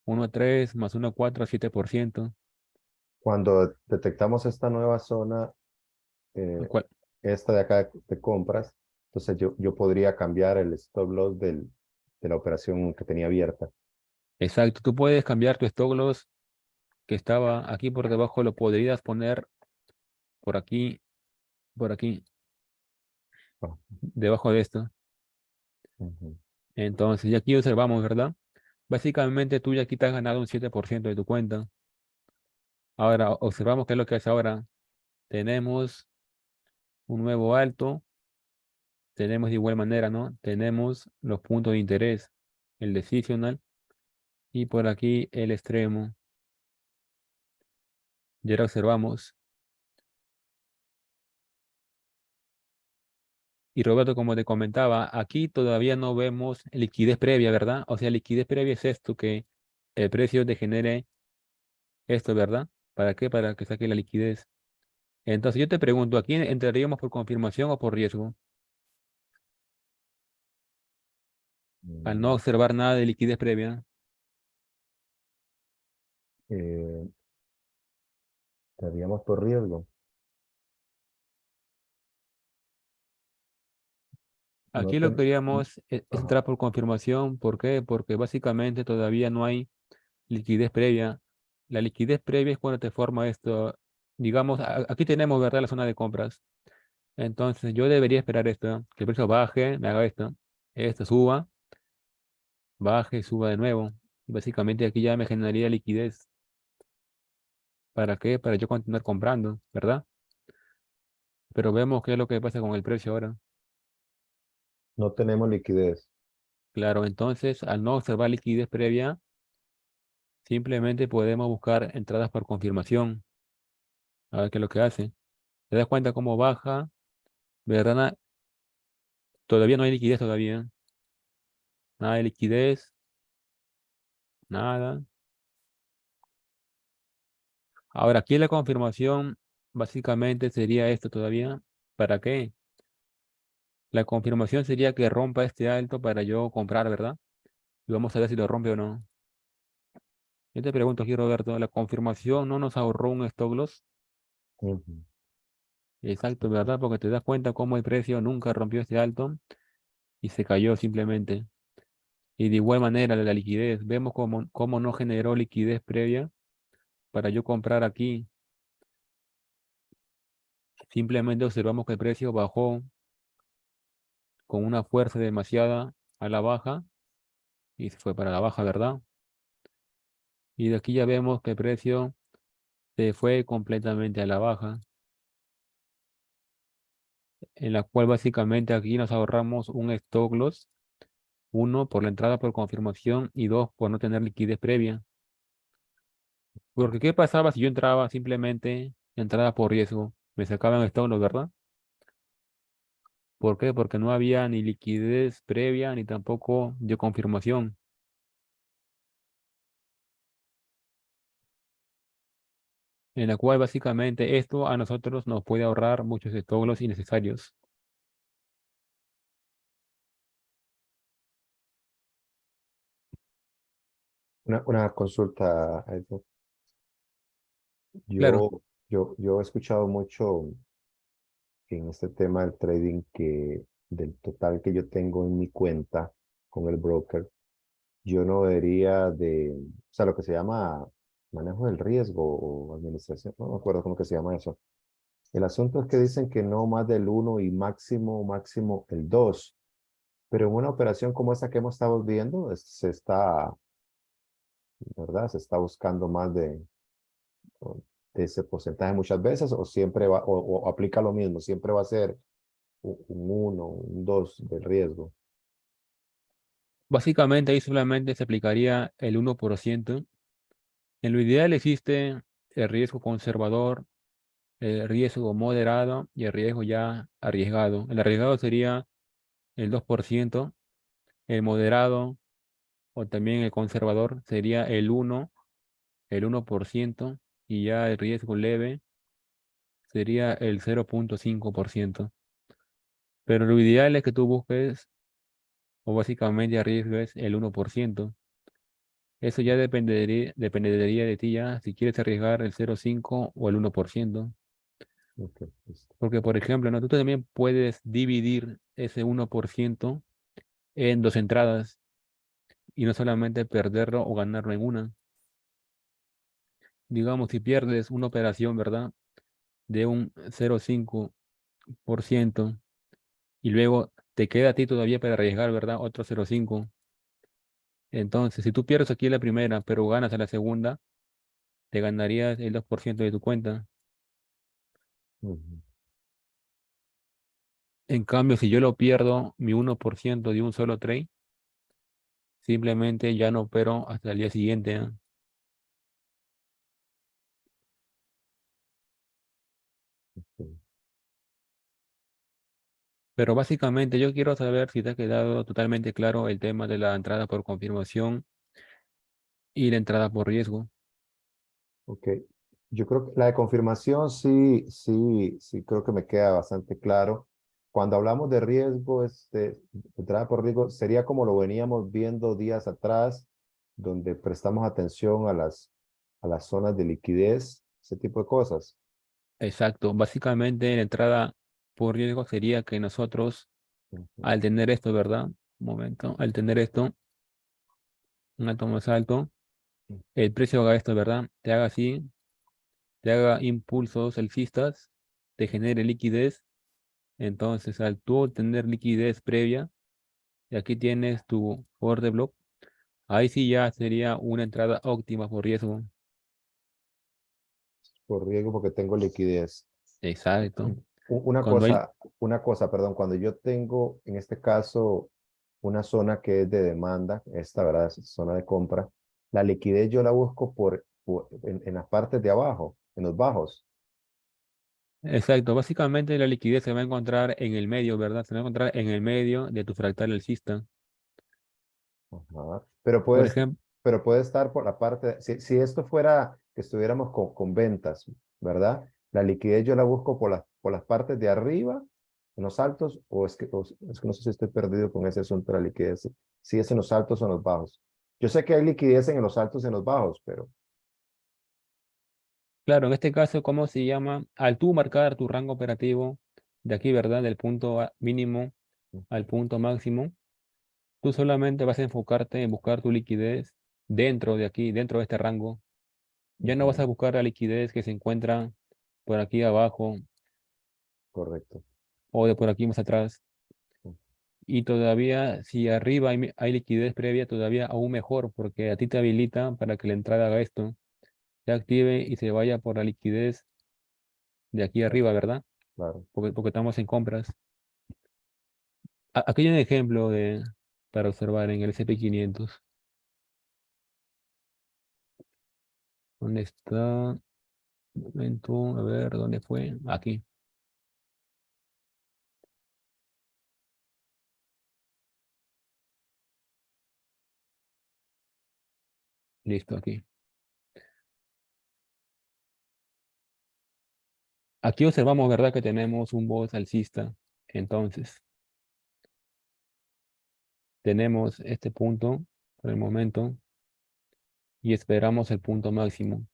S1: 1,3 más 1,4, 7%.
S2: Cuando detectamos esta nueva zona,
S1: Lo
S2: eh,
S1: cual,
S2: esta de acá de compras, entonces yo podría cambiar el stop loss de la operación que tenía abierta.
S1: exacto. Tú puedes cambiar tu stop loss que estaba aquí por debajo, lo podrías poner por aquí, por aquí,
S2: Ah,
S1: debajo de esto.
S2: ujú.
S1: Entonces, ya aquí observamos, ¿verdad? Básicamente tú ya aquí te has ganado un 7% de tu cuenta. Ahora, observamos qué es lo que hace ahora. Tenemos un nuevo alto, tenemos de igual manera, ¿no? Tenemos los puntos de interés, el decisional y por aquí el extremo. Ya lo observamos. Y Roberto, como te comentaba, aquí todavía no vemos liquidez previa, ¿verdad? O sea, liquidez previa es esto, que el precio te genere esto, ¿verdad? ¿Para qué? Para que saque la liquidez. Entonces yo te pregunto, ¿aquí entraríamos por confirmación o por riesgo? Al no
S2: Mm,
S1: observar nada de liquidez previa.
S2: eh, estaríamos por riesgo. No
S1: Aquí lo que
S2: ten-
S1: queríamos es entrar por confirmación. ¿Por qué? Porque básicamente todavía no hay liquidez previa. La liquidez previa es cuando te forma esto. Digamos, aquí tenemos, ¿verdad? La zona de compras. Entonces yo debería esperar esto, que el precio baje, me haga esto suba, baje, suba de nuevo. Y básicamente aquí ya me generaría liquidez. ¿Para qué? Para yo continuar comprando, ¿verdad? Pero vemos qué es lo que pasa con el precio ahora.
S2: No tenemos liquidez.
S1: Claro, entonces al no observar liquidez previa, simplemente podemos buscar entradas por confirmación. A ver qué es lo que hace. ¿Te das cuenta cómo baja? ¿Verdad? Todavía no hay liquidez todavía. Nada de liquidez, nada. Ahora, aquí la confirmación básicamente sería esto todavía. ¿Para qué? La confirmación sería que rompa este alto para yo comprar, ¿verdad? Y vamos a ver si lo rompe o no. Yo te pregunto aquí, Roberto, ¿la confirmación no nos ahorró un stop loss?
S2: Ujú.
S1: Exacto, ¿verdad? Porque te das cuenta cómo el precio nunca rompió este alto y se cayó simplemente. Y de igual manera la liquidez. Vemos cómo no generó liquidez previa para yo comprar aquí. Simplemente observamos que el precio bajó con una fuerza demasiada a la baja y se fue para la baja, ¿verdad? Y de aquí ya vemos que el precio se fue completamente a la baja, en la cual básicamente aquí nos ahorramos un stop loss, uno por la entrada por confirmación y dos por no tener liquidez previa. Porque ¿qué pasaba si yo entraba simplemente entrada por riesgo? Me sacaban stop loss, ¿verdad? ¿Por qué? Porque no había ni liquidez previa ni tampoco de confirmación, en la cual básicamente esto a nosotros nos puede ahorrar muchos stop loss innecesarios.
S2: Una consulta, Edward.
S1: Claro,
S2: Yo he escuchado mucho en este tema del trading que del total que yo tengo en mi cuenta con el broker, yo no debería o sea, lo que se llama manejo del riesgo o administración, no me acuerdo cómo que se llama eso. El asunto es que dicen que no más del uno y máximo el 2, pero en una operación como esa que hemos estado viendo, se está, ¿verdad? Se está buscando más o- de ese porcentaje muchas veces o siempre va, o aplica lo mismo, siempre va a ser un uno, un 2 de riesgo.
S1: básicamente ahí solamente se aplicaría el 1%. En lo ideal existe el riesgo conservador, el riesgo moderado y el riesgo ya arriesgado. El arriesgado sería el 2%, el moderado o también el conservador sería el 1% y ya el riesgo leve sería el 0,5%. Pero lo ideal es que tú busques o básicamente arriesgues el 1%. Eso ya dependería de ti ya si quieres arriesgar el 0,5 o el 1%.
S2: Ok, listo.
S1: Porque, por ejemplo, ¿no? Tú también puedes dividir ese 1% en dos entradas y no solamente perderlo o ganarlo en una. Digamos, si pierdes una operación, ¿verdad? De un 0,5% y luego te queda a ti todavía para arriesgar, ¿verdad? Otro 0,5. Entonces, si tú pierdes aquí la primera, pero ganas a la segunda, te ganarías el 2% de tu cuenta.
S2: Ujú.
S1: En cambio, si yo lo pierdo, mi 1% de un solo trade, simplemente ya no opero hasta el día siguiente, ¿ah?
S2: Sí.
S1: Pero básicamente yo quiero saber si te ha quedado totalmente claro el tema de la entrada por confirmación y la entrada por riesgo.
S2: Ok. Yo creo que la de confirmación sí, creo que me queda bastante claro. Cuando hablamos de riesgo, entrada por riesgo, sería como lo veníamos viendo días atrás, donde prestamos atención a las zonas de liquidez, ese tipo de cosas.
S1: Exacto. Básicamente la entrada por riesgo sería que nosotros,
S2: Ujú.
S1: al tener esto, ¿verdad? Un momento, al tener esto, un alto más alto, el precio haga esto, ¿verdad? Te haga así, te haga impulsos alcistas, te genere liquidez. Entonces, al tú tener liquidez previa, y aquí tienes tu order block, ahí sí ya sería una entrada óptima por riesgo.
S2: Por riesgo porque tengo liquidez.
S1: Exacto.
S2: Una
S1: Cuando hay,
S2: cosa, perdón, cuando yo tengo, en este caso, una zona que es de demanda, esta, ¿verdad? Es zona de compra, la liquidez yo la busco en las partes de abajo, en los bajos.
S1: exacto, básicamente la liquidez se va a encontrar en el medio, ¿verdad? Se va a encontrar en el medio de tu fractal alcista.
S2: Ajá.
S1: Por ejemplo,
S2: Pero puede estar por la parte, si esto fuera que estuviéramos con ventas, ¿verdad? La liquidez yo la busco por las partes de arriba, en los altos, es que no sé si estoy perdido con ese asunto de la liquidez, si es en los altos o en los bajos. Yo sé que hay liquidez en los altos y en los bajos, pero
S1: claro, en este caso, ¿cómo se llama? Al tú marcar tu rango operativo de aquí, ¿verdad? Del punto mínimo al punto máximo, tú solamente vas a enfocarte en buscar tu liquidez dentro de aquí, dentro de este rango. Ya no vas a
S2: ujú,
S1: buscar la liquidez que se encuentra por aquí abajo
S2: correcto.
S1: o de por aquí más atrás. Y todavía, si arriba hay liquidez previa, todavía aún mejor, porque a ti te habilita para que la entrada haga esto, se active y se vaya por la liquidez de aquí
S2: Claro,
S1: arriba, ¿verdad?
S2: claro.
S1: Porque estamos en compras. Aquí hay un ejemplo para observar en el SP500. ¿Dónde está? Un momento, a ver, ¿dónde fue? Aquí. Listo, aquí. Aquí observamos, ¿verdad? Que tenemos un voz alcista. Entonces, tenemos este punto por el momento y esperamos el punto máximo.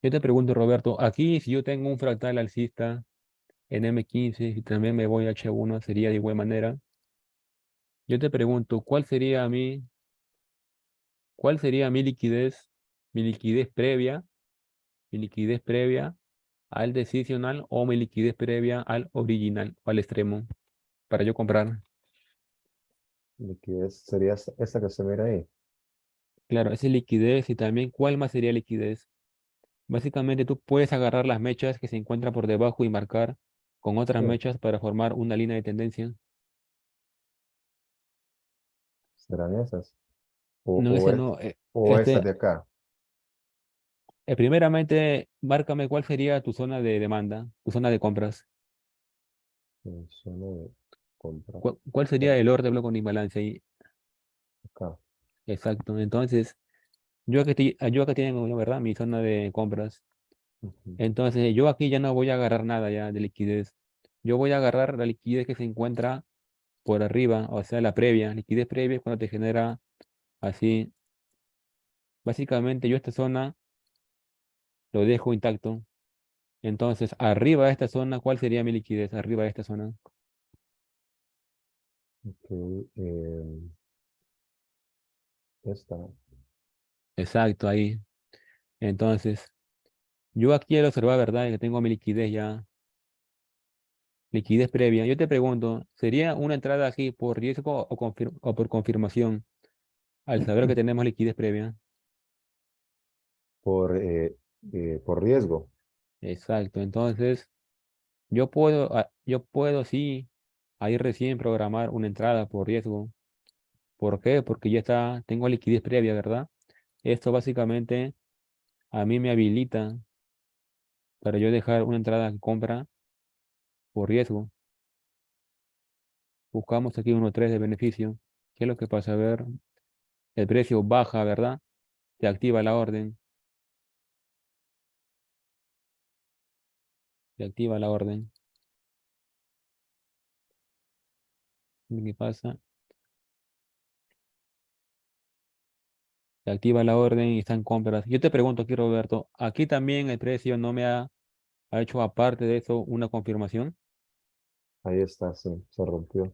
S1: Yo te pregunto, Roberto, aquí si yo tengo un fractal alcista en M15 y también me voy a H1, sería de igual manera. Yo te pregunto, cuál sería mi liquidez previa al decisional o mi liquidez previa al original o al extremo para yo comprar?
S2: Liquidez sería esta que se mira ahí.
S1: Claro, esa es liquidez y también cuál más sería liquidez. Básicamente tú puedes agarrar las mechas que se encuentran por debajo y marcar con otras
S2: Sí,
S1: mechas para formar una línea de tendencia.
S2: serán esas.
S1: No, ese no.
S2: O estas de acá.
S1: Primeramente, márcame cuál sería tu zona de demanda, tu zona de compras.
S2: Zona de compra.
S1: ¿Cuál sería
S2: Bueno,
S1: el orden de bloque con imbalance ahí?
S2: acá.
S1: Exacto. Entonces, yo acá tengo, ¿verdad? Mi zona de compras.
S2: Ujú.
S1: Entonces, yo aquí ya no voy a agarrar nada ya de liquidez. Yo voy a agarrar la liquidez que se encuentra por arriba, o sea, la previa. Liquidez previa es cuando te genera así. Básicamente, yo esta zona lo dejo intacto. Entonces, arriba de esta zona, ¿cuál sería mi liquidez? Arriba de esta zona.
S2: Ok, esta.
S1: Exacto, ahí. Entonces, yo aquí al observar, ¿verdad? Que tengo mi liquidez ya, liquidez previa. Yo te pregunto, ¿sería una entrada aquí por riesgo o por confirmación al saber que tenemos liquidez previa?
S2: Por riesgo.
S1: Exacto. Entonces, yo puedo sí, ahí recién programar una entrada por riesgo. ¿Por qué? Porque ya está, tengo liquidez previa, ¿verdad? Esto básicamente a mí me habilita para yo dejar una entrada en compra por riesgo. Buscamos aquí 1.3 de beneficio. ¿Qué es lo que pasa? A ver, el precio baja, ¿verdad? Se activa la orden, se activa la orden. ¿Qué pasa? Se activa la orden y están compras. Yo te pregunto aquí, Roberto, aquí también el precio no me ha hecho aparte de eso una confirmación.
S2: Ahí está, sí, se rompió.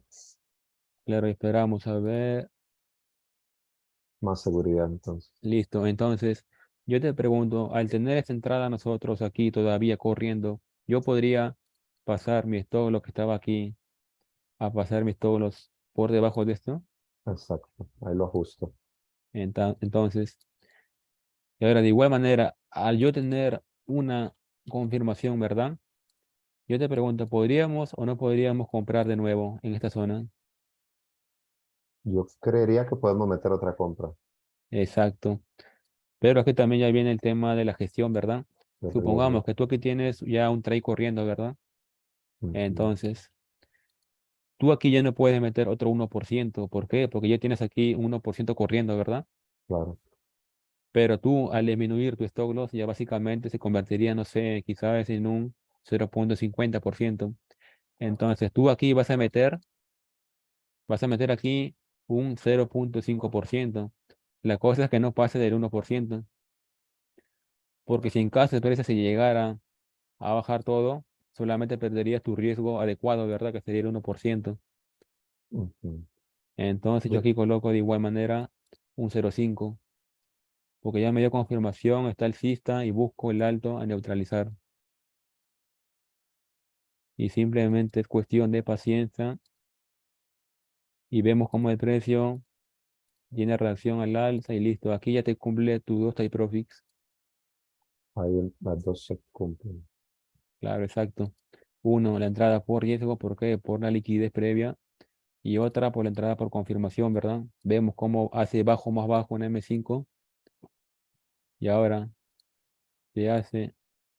S1: Claro, esperamos a ver.
S2: Más seguridad entonces.
S1: Listo. Entonces, yo te pregunto, al tener esta entrada nosotros aquí todavía corriendo, yo podría pasar mi stop, lo que estaba aquí, a pasar mis todos por debajo de esto.
S2: Exacto. Ahí lo ajusto.
S1: Entonces, Y ahora, de igual manera, al yo tener una confirmación, ¿verdad? Yo te pregunto, ¿podríamos o no podríamos comprar de nuevo en esta zona?
S2: Yo creería que podemos meter otra compra
S1: Exacto. Pero aquí también ya viene el tema de la gestión, ¿verdad?
S2: de
S1: Supongamos
S2: riesgo.
S1: que tú aquí tienes ya un trade corriendo, ¿verdad?
S2: Ujú.
S1: Entonces, tú aquí ya no puedes meter otro 1%. ¿Por qué? Porque ya tienes aquí un 1% corriendo, ¿verdad?
S2: Claro.
S1: Pero tú al disminuir tu stop loss ya básicamente se convertiría, no sé, quizás en un 0,50%. Entonces, tú aquí vas a meter aquí un 0,5%. La cosa es que no pase del 1%, porque si en caso de empresa se llegara a bajar todo, solamente perderías tu riesgo adecuado, ¿verdad? Que sería el 1%.
S2: Ujú.
S1: Entonces yo
S2: Mi-
S1: aquí coloco de igual manera un 0,5, porque ya me dio confirmación, está el alcista y busco el alto a neutralizar. Y simplemente es cuestión de paciencia y vemos cómo el precio tiene reacción al alza y listo. Aquí ya te cumple tus dos take profits.
S2: Ahí las dos se cumplen.
S1: Claro, exacto. Uno, la entrada por riesgo, ¿por qué? Por la liquidez previa. Y otra por la entrada por confirmación, ¿verdad? Vemos cómo hace bajo más bajo en M5 y ahora se hace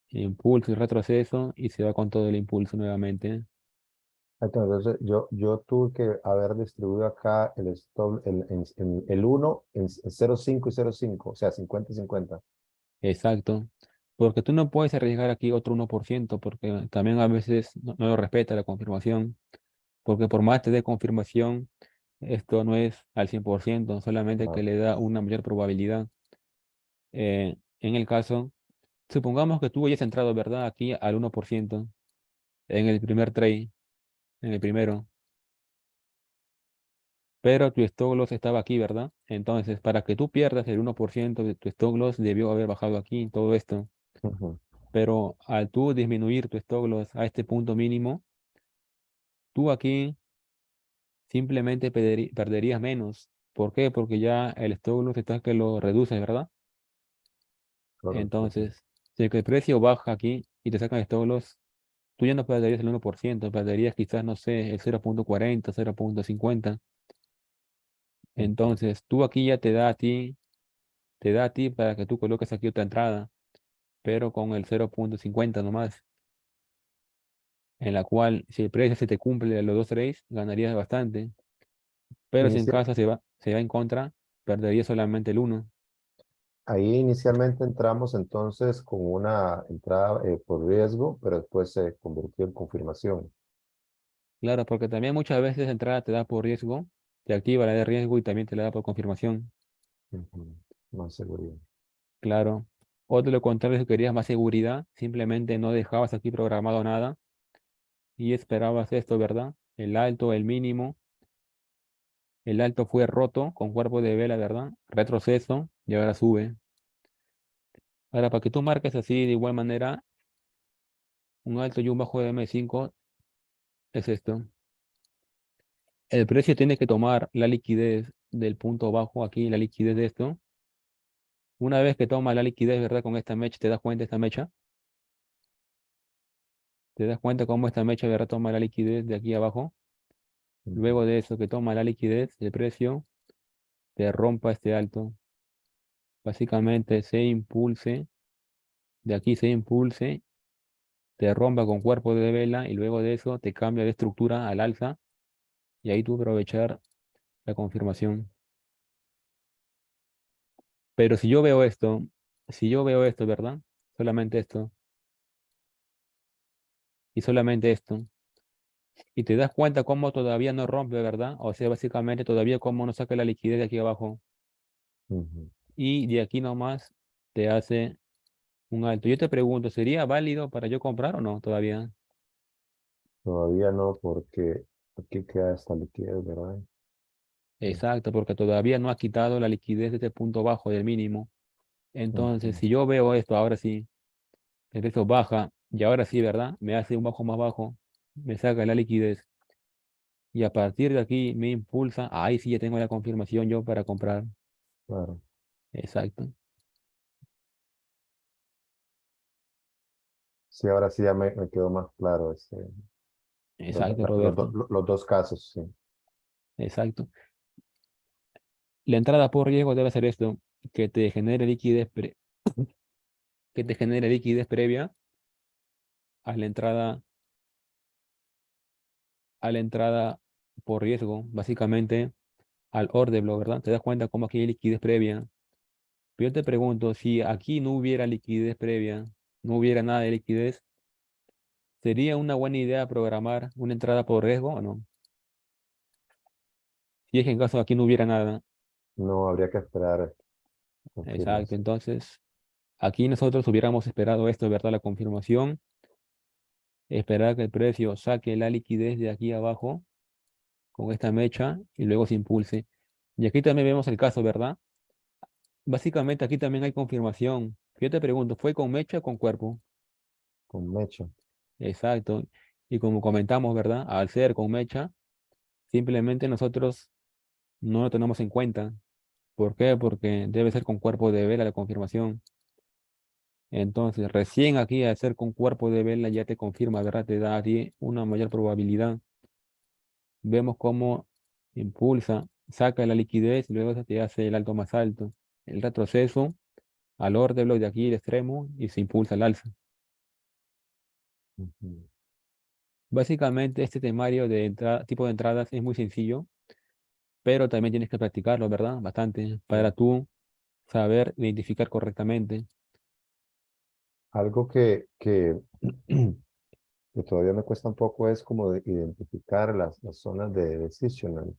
S1: impulso y retroceso y se va con todo el impulso nuevamente.
S2: Entonces, yo tuve que haber distribuido acá el stop, el uno en 0,5 y 0,5, o sea, 50 y 50.
S1: Exacto. Porque tú no puedes arriesgar aquí otro 1% porque también a veces no lo respeta la confirmación. Porque por más te dé confirmación, esto no es al 100%, solamente que
S2: Claro.
S1: le da una mayor probabilidad. En el caso, supongamos que tú hayas entrado, ¿verdad? Aquí al 1% en el primer trade, en el primero, pero tu stop loss estaba aquí, ¿verdad? Entonces, para que tú pierdas el 1% de tu stop loss, debió haber bajado aquí todo esto.
S2: Ujú.
S1: Pero al tú disminuir tu stop loss a este punto mínimo, tú aquí simplemente perderías menos. ¿Por qué? Porque ya el stop loss está que lo reduces, ¿verdad?
S2: Correcto, sí.
S1: Entonces, si el precio baja aquí y te sacan stop loss, tú ya no perderías el 1%, perderías quizás, no sé, el 0,40, 0,50.
S2: Ujú.
S1: Entonces, tú aquí ya te da a ti para que tú coloques aquí otra entrada, pero con el 0,50 nomás, en la cual si el precio se te cumple los dos trades, ganarías bastante, pero si en
S2: Inicia-
S1: caso se va en contra, perderías solamente el uno.
S2: Ahí inicialmente entramos entonces con una entrada por riesgo, pero después se convirtió en confirmación.
S1: Claro, porque también muchas veces entrada te da por riesgo, te activa la de riesgo y también te la da por confirmación.
S2: Ujú. Más seguridad.
S1: Claro. O de lo contrario, si querías más seguridad, simplemente no dejabas aquí programado nada y esperabas esto, ¿verdad? El alto, el mínimo. El alto fue roto con cuerpo de vela, ¿verdad? Retroceso y ahora sube. Ahora, para que tú marques así de igual manera, un alto y un bajo de M5 es esto. El precio tiene que tomar la liquidez del punto bajo aquí, la liquidez de esto. Una vez que toma la liquidez, ¿verdad? Con esta mecha, ¿te das cuenta de esta mecha? ¿Te das cuenta cómo esta mecha, ¿verdad? Toma la liquidez de aquí abajo.
S2: Ujú.
S1: Luego de eso que toma la liquidez, el precio te rompa este alto. Básicamente se impulse, de aquí se impulse, te rompa con cuerpo de vela y luego de eso te cambia de estructura al alza y ahí tú aprovechar la confirmación. Pero si yo veo esto, ¿verdad? Solamente esto y solamente esto. Y te das cuenta cómo todavía no rompe, ¿verdad? O sea, básicamente todavía cómo no saca la liquidez de aquí abajo.
S2: Ujú.
S1: Y de aquí nomás te hace un alto. Yo te pregunto, ¿sería válido para yo comprar o no todavía?
S2: Todavía no, porque aquí queda esta liquidez, ¿verdad? Mm.
S1: Exacto, porque todavía no ha quitado la liquidez de este punto bajo del mínimo. Entonces,
S2: Ujú.
S1: si yo veo esto, ahora sí, el precio baja y ahora sí, ¿verdad? Me hace un bajo más bajo, me saca la liquidez y a partir de aquí me impulsa. Ahí sí ya tengo la confirmación yo para comprar.
S2: Claro.
S1: Exacto.
S2: Sí, ahora sí ya me quedó más claro
S1: Exacto, Roberto.
S2: los dos casos, sí.
S1: Exacto. La entrada por riesgo debe ser esto, que te genere liquidez, que te genere liquidez previa a a la entrada por riesgo, básicamente al order block, ¿verdad? Te das cuenta cómo aquí hay liquidez previa. Pero yo te pregunto, si aquí no hubiera liquidez previa, no hubiera nada de liquidez, ¿sería una buena idea programar una entrada por riesgo o no? Si es que en caso aquí no hubiera nada.
S2: No habría que esperar
S1: Exacto.
S2: confirmación.
S1: Entonces, aquí nosotros hubiéramos esperado esto, ¿verdad? La confirmación, esperar que el precio saque la liquidez de aquí abajo con esta mecha y luego se impulse. Y aquí también vemos el caso, ¿verdad? Básicamente aquí también hay confirmación. Yo te pregunto, ¿fue con mecha o con cuerpo?
S2: Con mecha.
S1: Exacto. Y como comentamos, ¿verdad? Al ser con mecha, simplemente nosotros no lo tenemos en cuenta. ¿Por qué? Porque debe ser con cuerpo de vela la confirmación. Entonces, recién aquí al ser con cuerpo de vela ya te confirma, ¿verdad? Te da a ti una mayor probabilidad. Vemos cómo impulsa, saca la liquidez y luego se te hace el alto más alto. El retroceso al order block de aquí, el extremo, y se impulsa al alza.
S2: Ujú.
S1: Básicamente, este temario de tipo de entradas es muy sencillo, pero también tienes que practicarlo, ¿verdad? Bastante, para
S2: Sí.
S1: tú saber identificar correctamente.
S2: Algo que todavía me cuesta un poco es como de identificar las zonas de decisional.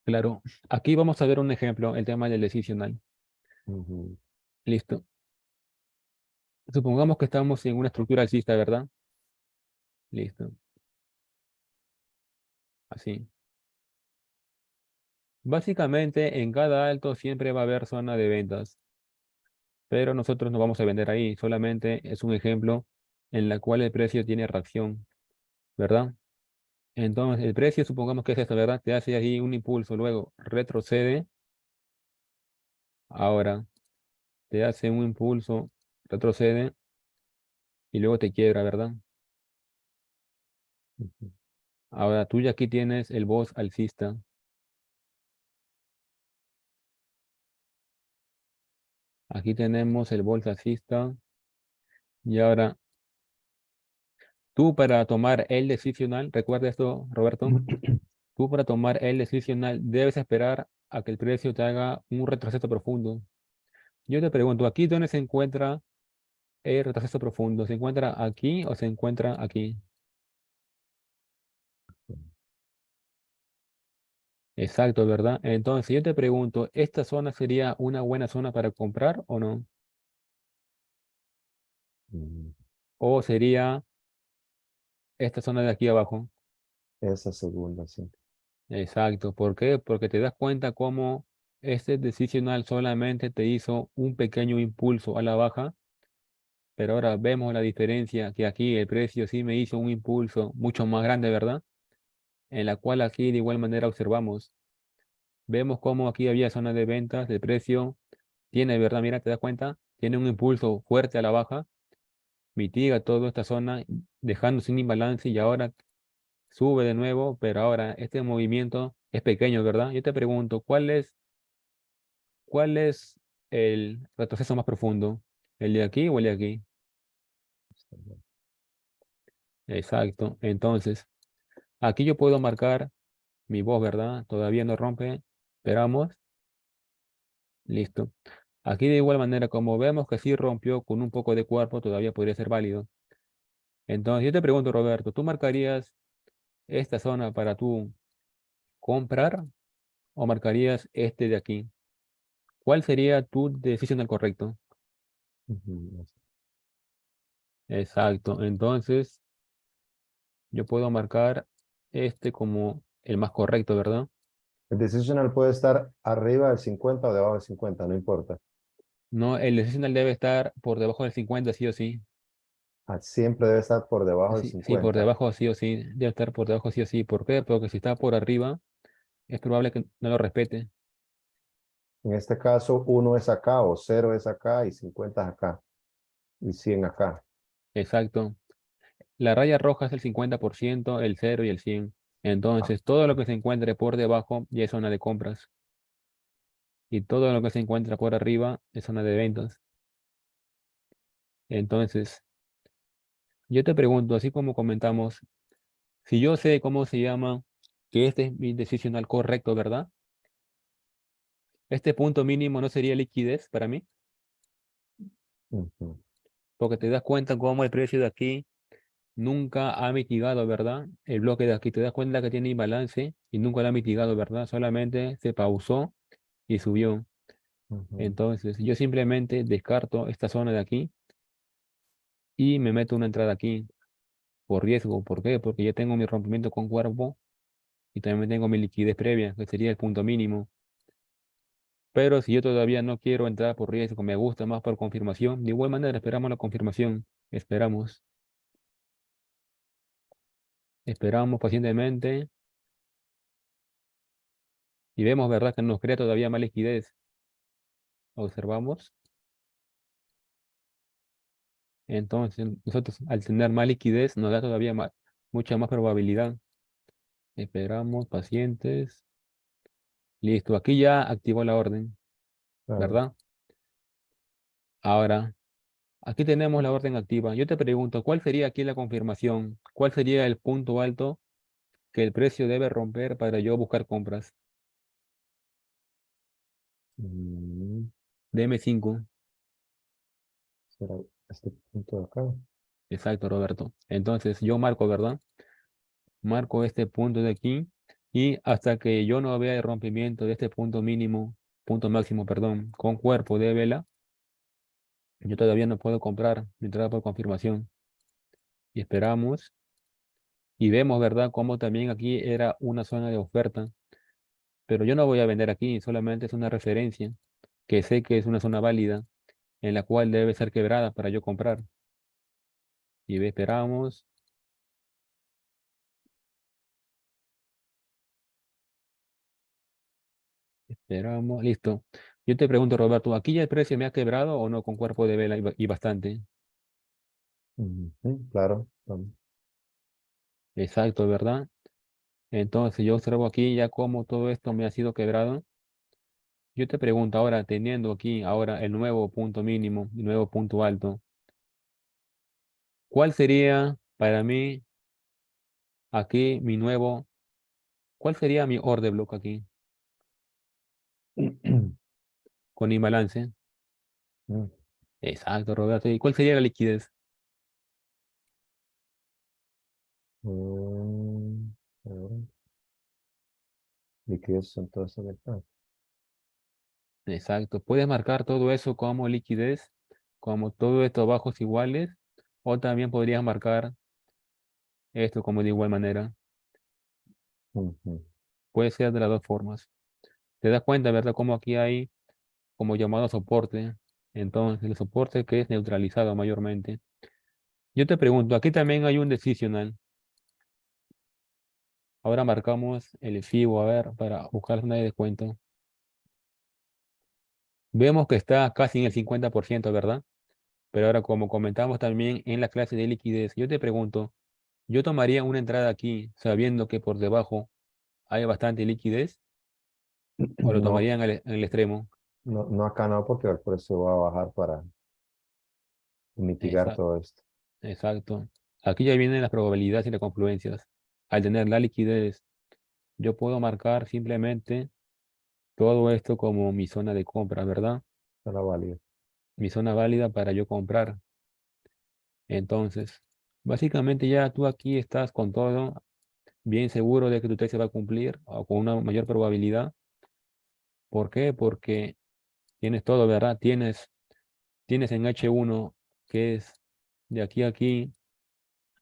S1: Claro, aquí vamos a ver un ejemplo, el tema del decisional.
S2: Ujú.
S1: Listo. Supongamos que estamos en una estructura alcista, ¿verdad? Listo. Así. Básicamente, en cada alto siempre va a haber zona de ventas, pero nosotros no vamos a vender ahí. Solamente es un ejemplo en la cual el precio tiene reacción, ¿verdad? Entonces, el precio, supongamos que es esto, ¿verdad? Te hace ahí un impulso, luego retrocede. Ahora te hace un impulso, retrocede y luego te quiebra, ¿verdad?
S2: Ujú.
S1: Ahora tú ya aquí tienes el boss alcista. Aquí tenemos el boss alcista. Y ahora tú para tomar el decisional, recuerda esto, Roberto, tú para tomar el decisional debes esperar a que el precio te haga un retroceso profundo. Yo te pregunto, ¿aquí dónde se encuentra el retroceso profundo? ¿Se encuentra aquí o se encuentra aquí? Exacto, ¿verdad? Entonces yo te pregunto, ¿esta zona sería una buena zona para comprar o no?
S2: Mm.
S1: ¿O sería esta zona de aquí abajo?
S2: Esa segunda, sí.
S1: Exacto. ¿Por qué? Porque te das cuenta cómo este decisional solamente te hizo un pequeño impulso a la baja, pero ahora vemos la diferencia que aquí el precio sí me hizo un impulso mucho más grande, ¿verdad? En la cual aquí de igual manera observamos. Vemos cómo aquí había zona de ventas, el precio tiene, ¿verdad? Mira, te das cuenta, tiene un impulso fuerte a la baja, mitiga toda esta zona, dejando sin imbalance y ahora sube de nuevo, pero ahora este movimiento es pequeño, ¿verdad? Yo te pregunto, cuál es el retroceso más profundo? ¿El de aquí o el de aquí? Exacto. Entonces, aquí yo puedo marcar mi voz, ¿verdad? Todavía no rompe. Esperamos. Listo. Aquí de igual manera, como vemos que sí rompió con un poco de cuerpo, todavía podría ser válido. Entonces, yo te pregunto, Roberto, ¿tú marcarías esta zona para tú comprar o marcarías este de aquí? ¿Cuál sería tu decisión al correcto?
S2: Ujú.
S1: Exacto. Entonces, yo puedo marcar este como el más correcto, ¿verdad?
S2: El decisional puede estar arriba del 50 o debajo del 50, no importa.
S1: No, el decisional debe estar por debajo del 50, sí o sí.
S2: Ah, siempre debe estar por debajo del
S1: Sí, sí, por
S2: 50.
S1: debajo sí o sí. Debe estar por debajo sí o sí. ¿Por qué? Porque si está por arriba, es probable que no lo respete.
S2: En este caso, uno es acá o cero es acá y 50 es acá y 100 acá.
S1: Exacto. La raya roja es el 50%, el 0 y el 100.
S2: Ah,
S1: Entonces, todo lo que se encuentre por debajo ya es zona de compras. Y todo lo que se encuentra por arriba es zona de ventas. Entonces, yo te pregunto, así como comentamos, si yo sé cómo se llama, que este es mi decisional correcto, ¿verdad? Este punto mínimo no sería liquidez para mí,
S2: ujú,
S1: porque te das cuenta cómo el precio de aquí nunca ha mitigado, ¿verdad? El bloque de aquí, te das cuenta que tiene imbalance y nunca lo ha mitigado, ¿verdad? Solamente se pausó y subió.
S2: ujú.
S1: Entonces, yo simplemente descarto esta zona de aquí y me meto una entrada aquí por riesgo. ¿Por qué? Porque ya tengo mi rompimiento con cuerpo y también tengo mi liquidez previa, que sería el punto mínimo. Pero si yo todavía no quiero entrar por riesgo, me gusta más por confirmación, de igual manera esperamos la confirmación. Esperamos pacientemente y vemos, ¿verdad? Que nos crea todavía más liquidez. Observamos. Entonces, nosotros al tener más liquidez nos da todavía más, mucha más probabilidad. Esperamos, pacientes. Listo, aquí ya activó la orden,
S2: Claro.
S1: ¿verdad? Ahora, aquí tenemos la orden activa. Yo te pregunto, ¿cuál sería aquí la confirmación? ¿Cuál sería el punto alto que el precio debe romper para yo buscar compras?
S2: Mm,
S1: DM5.
S2: será este punto de acá.
S1: Exacto, Roberto. Entonces, yo marco, ¿verdad? Marco este punto de aquí y hasta que yo no vea el rompimiento de este punto mínimo, punto máximo, perdón, con cuerpo de vela, yo todavía no puedo comprar mi entrada por confirmación. Y esperamos y vemos, ¿verdad? Como también aquí era una zona de oferta, pero yo no voy a vender aquí, solamente es una referencia que sé que es una zona válida en la cual debe ser quebrada para yo comprar. Y esperamos, esperamos, listo. Yo te pregunto, Roberto, ¿aquí ya el precio me ha quebrado o no con cuerpo de vela y bastante?
S2: Ujú, claro.
S1: Exacto, ¿verdad? Entonces yo observo aquí ya cómo todo esto me ha sido quebrado. Yo te pregunto ahora, teniendo aquí ahora el nuevo punto mínimo y nuevo punto alto, ¿cuál sería para mí aquí mi nuevo, cuál sería mi order block aquí con imbalance?
S2: Mm,
S1: Exacto, Roberto. ¿Y cuál sería la liquidez?
S2: mm, a ver, liquidez son todas esas de acá.
S1: Exacto. Puedes marcar todo eso como liquidez, como todo esto bajos iguales, o también podrías marcar esto como de igual manera.
S2: Ujú,
S1: Puede ser de las dos formas. Te das cuenta, ¿verdad? Como aquí hay como llamado soporte. Entonces, el soporte que es neutralizado mayormente. Yo te pregunto, aquí también hay un decisional. Ahora marcamos el FIBO, a ver, para buscar zona de descuento. Vemos que está casi en el 50%, ¿verdad? Pero ahora, como comentamos también en la clase de liquidez, yo te pregunto, ¿yo tomaría una entrada aquí sabiendo que por debajo hay bastante liquidez o lo
S2: No,
S1: tomaría en el extremo?
S2: no, no acá no, porque el precio va a bajar para mitigar
S1: Esa-
S2: todo esto.
S1: Exacto. Aquí ya vienen las probabilidades y las confluencias. Al tener la liquidez, yo puedo marcar simplemente todo esto como mi zona de compra, ¿verdad?
S2: Será válido.
S1: Mi zona válida para yo comprar. Entonces, básicamente ya tú aquí estás con todo bien seguro de que tu tesis va a cumplir o con una mayor probabilidad. ¿Por qué? Porque tienes todo, ¿verdad? Tienes en H1, que es de aquí a aquí,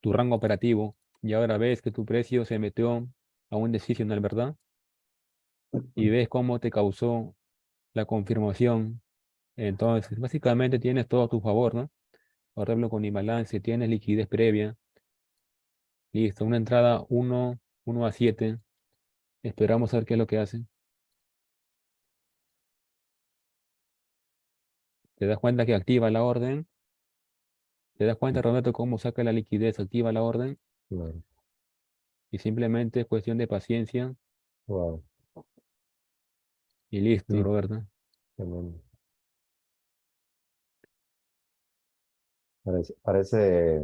S1: tu rango operativo, y ahora ves que tu precio se metió a un decisional, ¿verdad? Y ves cómo te causó la confirmación. Entonces, básicamente tienes todo a tu favor, ¿no? Arreglo con imbalance, tienes liquidez previa. Listo, una entrada 1 a 7. Esperamos a ver qué es lo que hace. Te das cuenta que activa la orden ¿Te das cuenta, Roberto, cómo saca la liquidez, activa la orden?
S2: Claro.
S1: Y simplemente es cuestión de paciencia
S2: Wow.
S1: y listo,
S2: Sí,
S1: Roberto.
S2: tremendo. Parece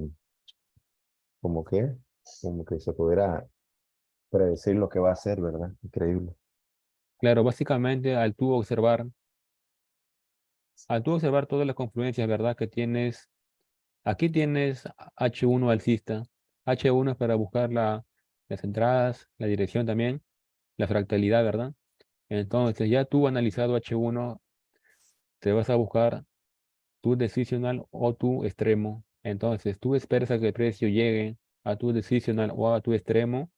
S2: como que se pudiera predecir lo que va a hacer, ¿verdad? Increíble.
S1: Claro, básicamente al tú observar todas las confluencias, ¿verdad? Que tienes, aquí tienes H1 alcista. H1 es para buscar las entradas, la dirección también, la fractalidad, ¿verdad? Entonces, ya tú analizado H1, te vas a buscar tu decisional o tu extremo. Entonces, tú esperas a que el precio llegue a tu decisional o a tu extremo.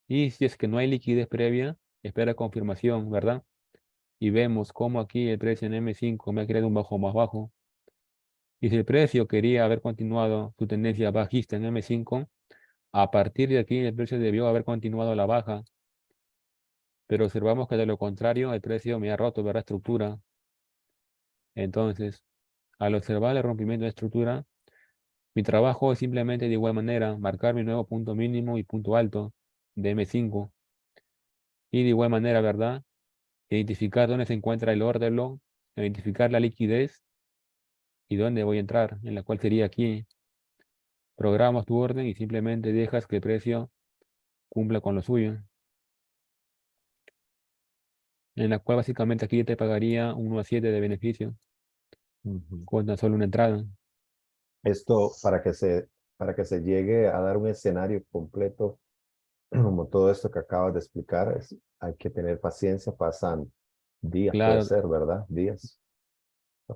S1: Y si es que no hay liquidez previa, espera confirmación, ¿verdad? Y vemos cómo aquí el precio en M5 me ha creado un bajo más bajo. Y si el precio quería haber continuado su tendencia bajista en M5, a partir de aquí el precio debió haber continuado a la baja. Pero observamos que de lo contrario el precio me ha roto, ¿verdad? Estructura. Entonces, al observar el rompimiento de estructura, mi trabajo es simplemente de igual manera marcar mi nuevo punto mínimo y punto alto de M5. Y de igual manera, ¿verdad? Identificar dónde se encuentra el order block, identificar la liquidez y dónde voy a entrar, en la cual sería aquí. Programas tu orden y simplemente dejas que el precio cumpla con lo suyo, en la cual básicamente aquí te pagaría 1 a 7 de beneficio
S2: Ujú.
S1: con tan solo una entrada.
S2: Esto para que se llegue a dar un escenario completo, como todo esto que acabas de explicar, hay que tener paciencia, pasan días, puede
S1: Claro,
S2: ser, ¿verdad? Días.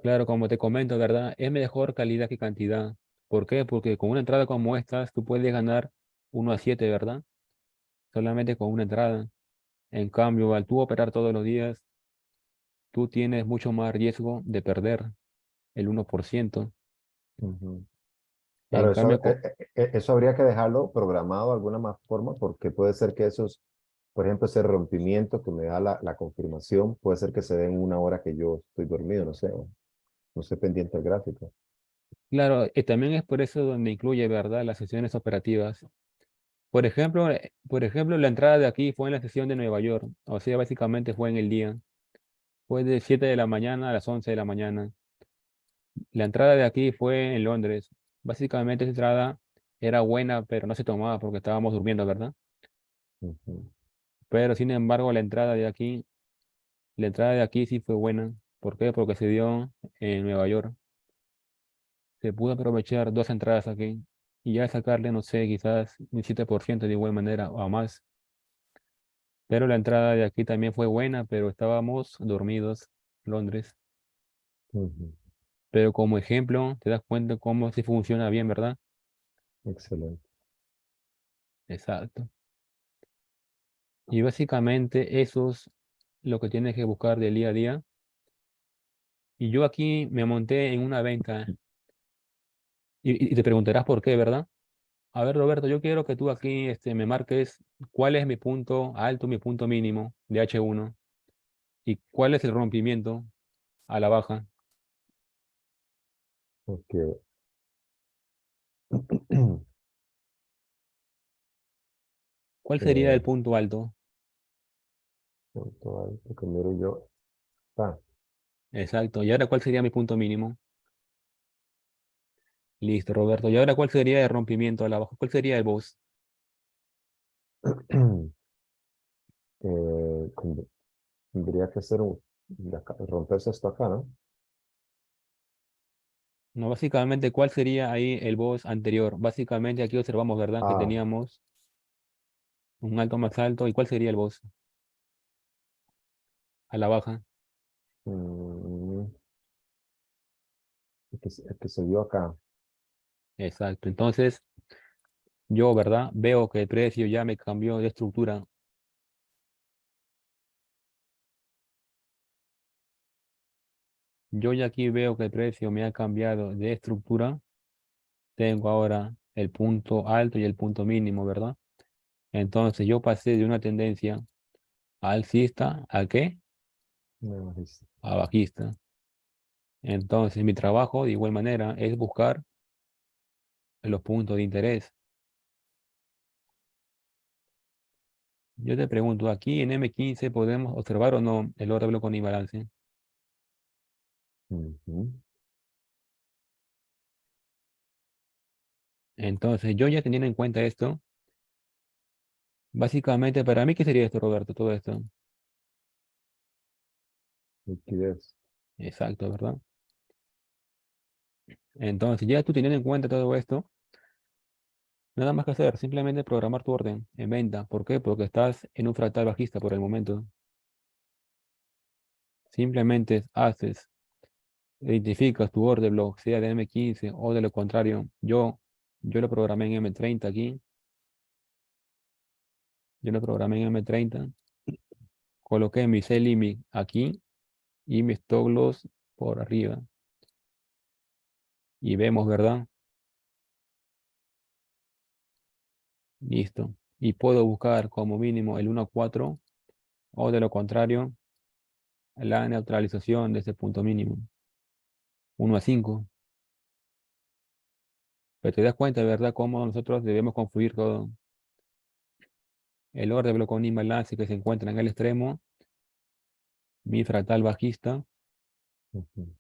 S1: claro, como te comento, ¿verdad? Es mejor calidad que cantidad. ¿Por qué? Porque con una entrada como estas, tú puedes ganar 1 a 7, ¿verdad? Solamente con una entrada. En cambio, al tú operar todos los días, tú tienes mucho más riesgo de perder el 1%.
S2: Ujú.
S1: En
S2: Claro,
S1: cambio,
S2: eso habría que dejarlo programado de alguna más forma, porque puede ser que esos, por ejemplo, ese rompimiento que me da la confirmación, puede ser que se dé en una hora que yo estoy dormido, no sé, o no estoy pendiente del gráfico.
S1: claro, también es por eso donde incluye, ¿verdad?, las sesiones operativas. Por ejemplo, la entrada de aquí fue en la sesión de Nueva York, o sea, básicamente fue en el día. Fue de 7 de la mañana a las 11 de la mañana. La entrada de aquí fue en Londres. Básicamente esa entrada era buena, pero no se tomaba porque estábamos durmiendo, ¿verdad?
S2: Ujú,
S1: Pero sin embargo, la entrada de aquí sí fue buena. ¿Por qué? Porque se dio en Nueva York. Se pudo aprovechar dos entradas aquí y ya sacarle, no sé, quizás un 7% de igual manera o más. Pero la entrada de aquí también fue buena, pero estábamos dormidos, Londres.
S2: ujú.
S1: Pero como ejemplo, te das cuenta cómo sí funciona bien, ¿verdad?
S2: Excelente.
S1: Exacto. Y básicamente eso es lo que tienes que buscar del día a día. Y yo aquí me monté en una venta y te preguntarás por qué, ¿verdad? A ver, Roberto, yo quiero que tú aquí me marques cuál es mi punto alto, mi punto mínimo de H1 y cuál es el rompimiento a la baja.
S2: Ok.
S1: ¿Cuál sería el
S2: Eh,
S1: punto alto?
S2: punto alto que miro yo. Ah,
S1: Exacto. ¿Y ahora cuál sería mi punto mínimo? Listo, Roberto. ¿Y ahora cuál sería el rompimiento a la baja? ¿Cuál sería el boss?
S2: eh, tendría que ser romperse esto acá, ¿no?
S1: No, básicamente, ¿cuál sería ahí el boss anterior? Básicamente aquí observamos, ¿verdad? Que
S2: Ah,
S1: teníamos un alto más alto. ¿Y cuál sería el boss a la baja?
S2: mm, el que se vio acá.
S1: Exacto. Entonces, yo, ¿verdad? Veo que el precio ya me cambió de estructura. Yo ya aquí veo que el precio me ha cambiado de estructura. Tengo ahora el punto alto y el punto mínimo, ¿verdad? Entonces, yo pasé de una tendencia alcista a ¿qué?
S2: Me bajista.
S1: A bajista. Entonces, mi trabajo, de igual manera, es buscar los puntos de interés. Yo te pregunto, aquí en M15 podemos observar o no el orden con imbalance.
S2: Ujú.
S1: Entonces, yo ya teniendo en cuenta esto, básicamente para mí, ¿qué sería esto, Roberto? Todo esto.
S2: Liquidez.
S1: Exacto, ¿verdad? Entonces, ya tú teniendo en cuenta todo esto, nada más que hacer, simplemente programar tu orden en venta. ¿Por qué? Porque estás en un fractal bajista por el momento. Simplemente haces, identificas tu orden block, sea de M15 o de lo contrario. Yo lo programé en M30 aquí. Yo lo programé en M30. Coloqué mi sell limit aquí y mis stop loss por arriba. Y vemos, ¿verdad? Listo. Y puedo buscar como mínimo el 1 a 4 o de lo contrario, la neutralización de ese punto mínimo. 1 a 5. Pero te das cuenta, ¿verdad? Cómo nosotros debemos confluir todo. El orden bloque con imbalance que se encuentra en el extremo, mi fractal bajista.
S2: Ujú.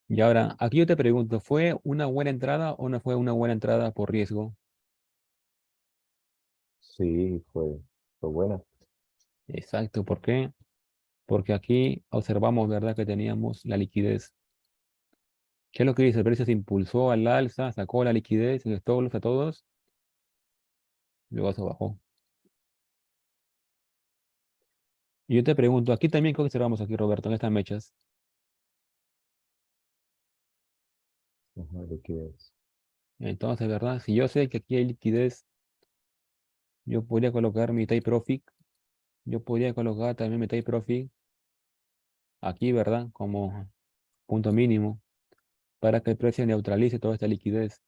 S1: Y ahora, aquí yo te pregunto, ¿fue una buena entrada o no fue una buena entrada por riesgo?
S2: Sí, fue buena.
S1: Exacto, ¿por qué? Porque aquí observamos, ¿verdad? Que teníamos la liquidez. ¿Qué es lo que dice? El precio se impulsó al alza, sacó la liquidez, en stop loss a todos, luego se bajó. Y yo te pregunto, aquí también, ¿qué observamos aquí, Roberto, en estas mechas?
S2: Ajá, liquidez.
S1: Entonces, ¿verdad? Si yo sé que aquí hay liquidez, yo podría colocar mi take profit, yo podría colocar también mi take profit aquí, ¿verdad? Como punto mínimo, para que el precio neutralice toda esta liquidez,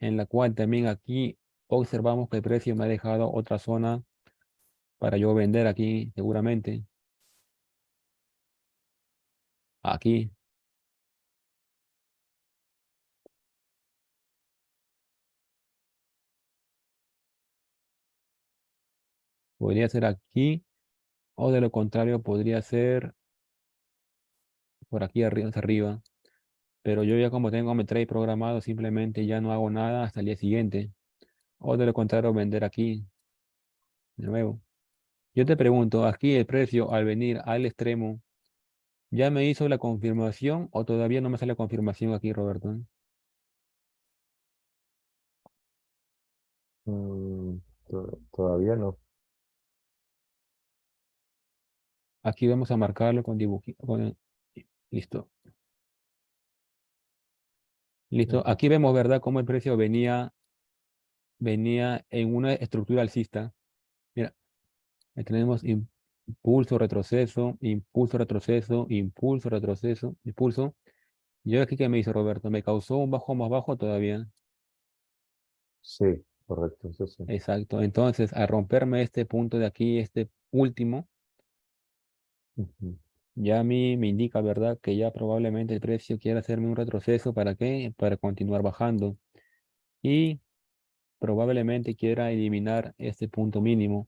S1: en la cual también aquí observamos que el precio me ha dejado otra zona para yo vender aquí, seguramente, aquí. Podría ser aquí, o de lo contrario, podría ser por aquí arriba, hacia arriba. Pero yo ya como tengo mi trade programado, simplemente ya no hago nada hasta el día siguiente. O de lo contrario, vender aquí de nuevo. Yo te pregunto, aquí el precio al venir al extremo, ¿ya me hizo la confirmación o todavía no me sale la confirmación aquí, Roberto?
S2: Mm, todavía no.
S1: Aquí vamos a marcarlo con dibujito. Listo. Listo.
S2: Ujú.
S1: Aquí vemos, ¿verdad?, cómo el precio venía en una estructura alcista. Mira, ahí tenemos impulso, retroceso, impulso, retroceso, impulso, retroceso, impulso. Y ahora aquí, ¿qué me hizo Roberto? Me causó un bajo más bajo todavía.
S2: Sí, correcto, eso sí.
S1: Exacto. Entonces, al romperme este punto de aquí, este último,
S2: Ujú.
S1: ya a mí me indica, ¿verdad?, que ya probablemente el precio quiera hacerme un retroceso. ¿Para qué? Para continuar bajando. Y probablemente quiera eliminar este punto mínimo.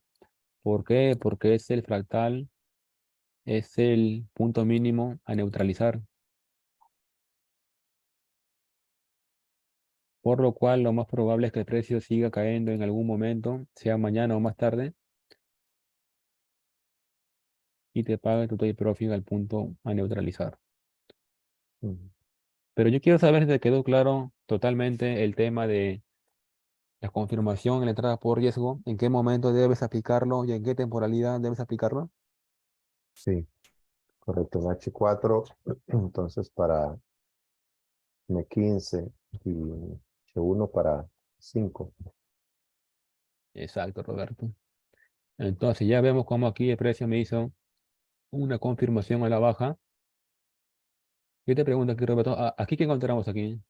S1: ¿Por qué? Porque es el fractal, es el punto mínimo a neutralizar. Por lo cual, lo más probable es que el precio siga cayendo en algún momento, sea mañana o más tarde, y te pague tu take profit al punto a neutralizar.
S2: Ujú.
S1: Pero yo quiero saber si te quedó claro totalmente el tema de la confirmación en la entrada por riesgo, en qué momento debes aplicarlo y en qué temporalidad debes aplicarlo.
S2: Sí, correcto. En H4, entonces para M15 y H1 para 5.
S1: Exacto, Roberto. Entonces ya vemos cómo aquí el precio me hizo una confirmación a la baja. Yo te pregunto aquí, Roberto, ¿aquí qué encontramos aquí?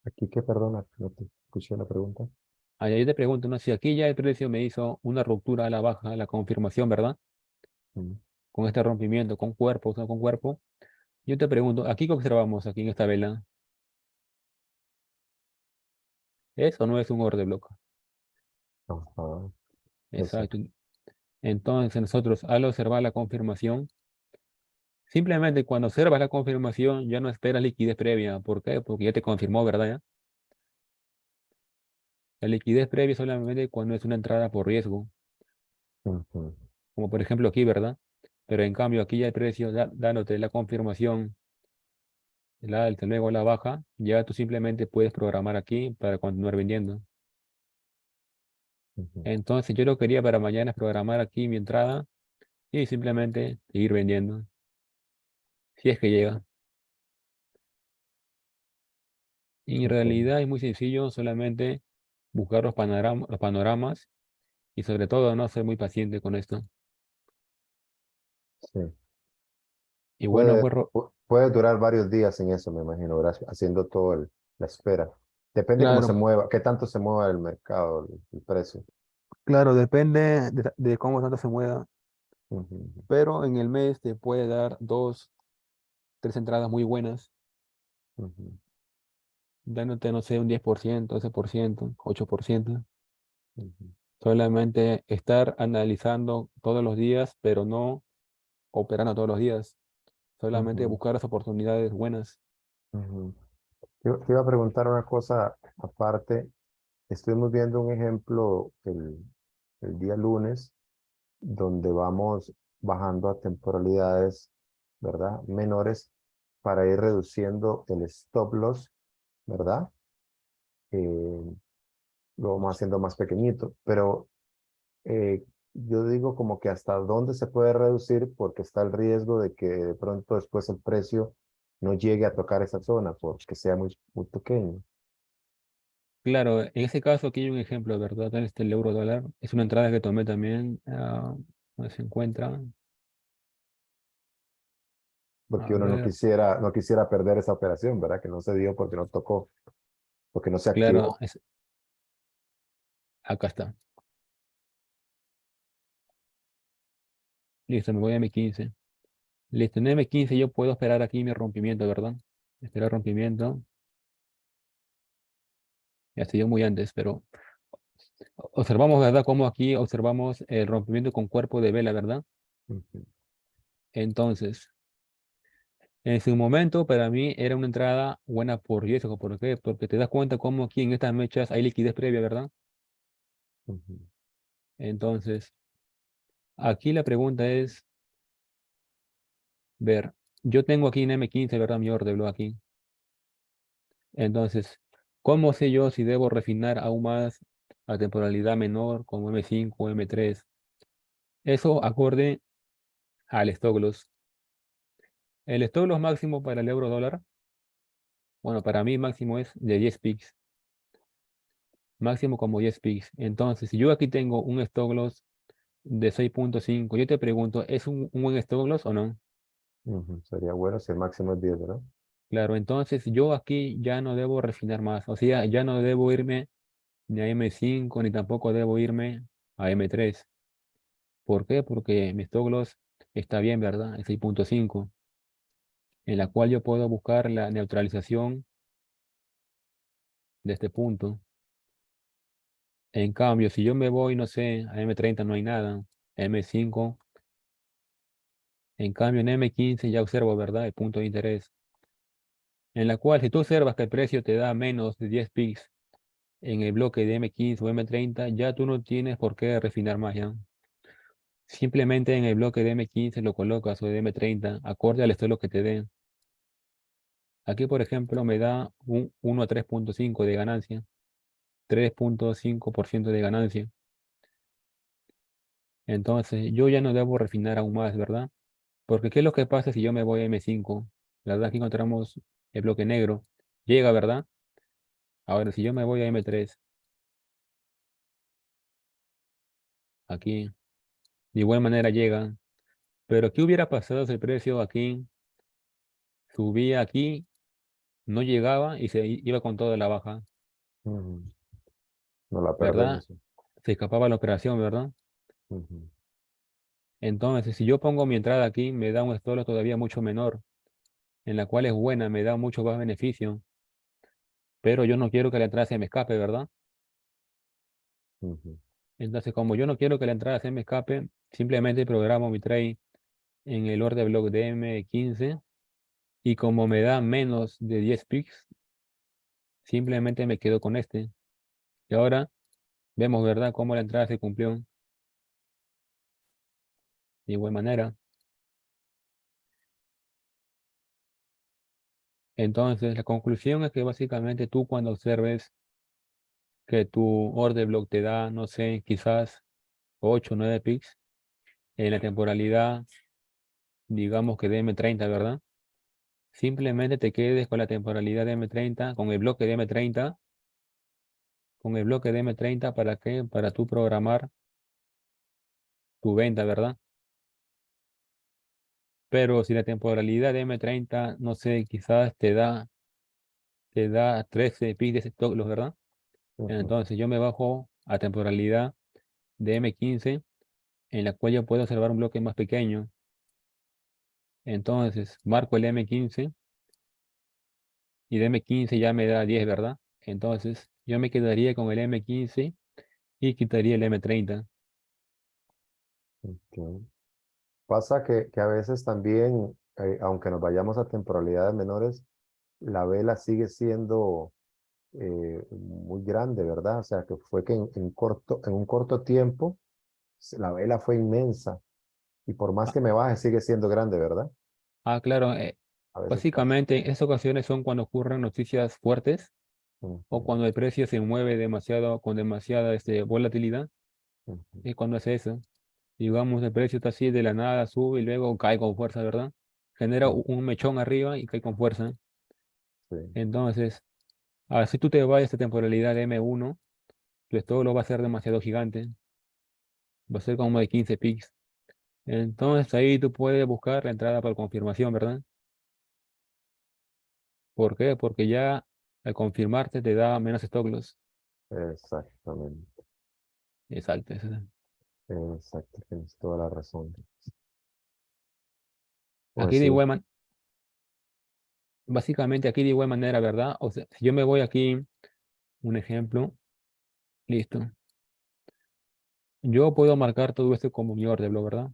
S2: Aquí que, perdona, no te escuché la pregunta.
S1: Yo te pregunto, ¿no? Si aquí ya el precio me hizo una ruptura a la baja, la confirmación, ¿verdad?
S2: Mm.
S1: Con este rompimiento, con cuerpo, o sea, con cuerpo. Yo te pregunto, ¿aquí qué observamos aquí en esta vela? Eso no es un order block.
S2: Ajá,
S1: Exacto.
S2: exacto.
S1: Entonces nosotros al observar la confirmación, simplemente cuando observas la confirmación ya no esperas liquidez previa. ¿Por qué? Porque ya te confirmó, ¿verdad? Ya. La liquidez previa solamente cuando es una entrada por riesgo,
S2: Ujú,
S1: como por ejemplo aquí, ¿verdad? Pero en cambio aquí ya el precio dándote la confirmación, la alta, luego la baja, ya tú simplemente puedes programar aquí para continuar vendiendo.
S2: ujú.
S1: Entonces yo lo quería para mañana es programar aquí mi entrada y simplemente seguir vendiendo, si es que llega. Y en
S2: Ok,
S1: realidad es muy sencillo, solamente buscar los panoramas y sobre todo no ser muy paciente con esto.
S2: sí.
S1: Y bueno,
S2: Puede,
S1: pues
S2: puede durar varios días en eso, me imagino, ¿verdad? Haciendo todo la espera. Depende cómo se
S1: claro,
S2: mueva, qué tanto se mueva el mercado, el precio.
S1: claro, depende de cómo tanto se mueva,
S2: Ujú,
S1: pero en el mes te puede dar dos, tres entradas muy buenas,
S2: ujú,
S1: dándote, no sé, un 10%, 12%, 8%.
S2: ujú,
S1: Solamente estar analizando todos los días, pero no operando todos los días. Solamente
S2: ujú,
S1: buscar las oportunidades buenas.
S2: ujú. Te iba a preguntar una cosa aparte. Estuvimos viendo un ejemplo el día lunes, donde vamos bajando a temporalidades, ¿verdad? Menores para ir reduciendo el stop loss, ¿verdad? Eh, lo vamos haciendo más pequeñito, pero yo digo como que hasta dónde se puede reducir porque está el riesgo de que de pronto después el precio no llegue a tocar esa zona porque sea muy, muy pequeño.
S1: Claro, en ese caso aquí hay un ejemplo, ¿verdad? El euro dólar es una entrada que tomé también. ¿Dónde se encuentra?
S2: Porque
S1: A
S2: uno
S1: ver,
S2: no quisiera perder esa operación, ¿verdad? Que no se dio porque no tocó, porque no se
S1: claro,
S2: activó.
S1: acá está. Listo, me voy a M15. Listo, en M15 yo puedo esperar aquí mi rompimiento, ¿verdad? Esperar rompimiento. Ya se dio muy antes, pero observamos, ¿verdad? Cómo aquí observamos el rompimiento con cuerpo de vela, ¿verdad?
S2: Ujú,
S1: Entonces, en su momento, para mí era una entrada buena por riesgo. ¿Por qué? Porque te das cuenta cómo aquí en estas mechas hay liquidez previa, ¿verdad?
S2: ujú,
S1: Entonces, aquí la pregunta es, ver, yo tengo aquí en M15, ¿verdad? Mi order block aquí. Entonces, ¿cómo sé yo si debo refinar aún más a temporalidad menor como M5 o M3? Eso acorde al stop loss. El stop loss máximo para el euro dólar, bueno, para mí máximo es de 10 pips, máximo como 10 pips. Entonces, si yo aquí tengo un stop loss de 6.5, yo te pregunto, ¿es un buen stop loss o no?
S2: ujú. Sería bueno si el máximo es 10, ¿verdad?
S1: Claro, entonces yo aquí ya no debo refinar más, o sea, ya no debo irme ni a M5 ni tampoco debo irme a M3. ¿Por qué? Porque mi stop loss está bien, ¿verdad? Es 6.5, en la cual yo puedo buscar la neutralización de este punto. En cambio, si yo me voy, no sé, a M30 no hay nada, M5, en cambio en M15 ya observo, ¿verdad? El punto de interés, en la cual si tú observas que el precio te da menos de 10 pips en el bloque de M15 o M30, ya tú no tienes por qué refinar más, ¿ya? Simplemente en el bloque de M15 lo colocas o de M30, acorde al estilo que te den. Aquí, por ejemplo, me da un 1 a 3.5 de ganancia, 3.5% de ganancia. Entonces, yo ya no debo refinar aún más, ¿verdad? Porque ¿qué es lo que pasa si yo me voy a M5? La verdad que encontramos el bloque negro. Llega, ¿verdad? Ahora, si yo me voy a M3, aquí, de igual manera llega. Pero ¿qué hubiera pasado si el precio aquí subía aquí, no llegaba y se iba con toda la baja,
S2: Ujú. No la
S1: ¿verdad?
S2: perdemos. Sí.
S1: Se escapaba la operación, ¿verdad?
S2: Ujú,
S1: Entonces, si yo pongo mi entrada aquí, me da un stop todavía mucho menor, en la cual es buena, me da mucho más beneficio. pero yo no quiero que la entrada se me escape, ¿verdad?
S2: Ujú.
S1: Entonces, como yo no quiero que la entrada se me escape, simplemente programo mi trade en el order block de M15 y como me da menos de 10 picks, simplemente me quedo con este. Y ahora vemos, ¿verdad?, cómo la entrada se cumplió de igual manera. Entonces, la conclusión es que básicamente tú cuando observes que tu order block te da, no sé, quizás 8 o 9 picks en la temporalidad, digamos que de M30, ¿verdad? Simplemente te quedes con la temporalidad de M30, con el bloque de M30, con el bloque de M30, ¿para qué? Para tú programar tu venta, ¿verdad? Pero si la temporalidad de M30, no sé, quizás te da 13 picks de ese stock loss, ¿verdad?
S2: Ujú.
S1: Entonces yo me bajo a temporalidad de M15, en la cual yo puedo observar un bloque más pequeño. Entonces marco el M15 y de M15 ya me da 10, ¿verdad? Entonces yo me quedaría con el M15 y quitaría el M30.
S2: Ok. Pasa que a veces también, aunque nos vayamos a temporalidades menores, la vela sigue siendo muy grande, ¿verdad? O sea, que fue que en un corto tiempo la vela fue inmensa y por más
S1: Ah,
S2: que me baje sigue siendo grande, ¿verdad?
S1: claro,
S2: A veces pasa.
S1: básicamente esas ocasiones son cuando ocurren noticias fuertes o
S2: Ujú,
S1: cuando el precio se mueve demasiado, con demasiada volatilidad.
S2: ujú,
S1: Es cuando hace eso. Digamos, el precio está así de la nada, sube y luego cae con fuerza, ¿verdad? Genera
S2: ujú,
S1: un mechón arriba y cae con fuerza.
S2: sí,
S1: Entonces, si tú te vas a esta temporalidad de M1, tu stop lo va a ser demasiado gigante. Va a ser como de 15 pics. Entonces ahí tú puedes buscar la entrada por confirmación, ¿verdad? ¿Por qué? Porque ya al confirmarte te da menos stop loss.
S2: exactamente,
S1: Exacto.
S2: exacto, tienes toda la razón. Pues
S1: Aquí de
S2: sí,
S1: igual básicamente aquí de igual manera, ¿verdad? O sea, si yo me voy aquí, un ejemplo, listo. Yo puedo marcar todo esto como mi orden, ¿verdad?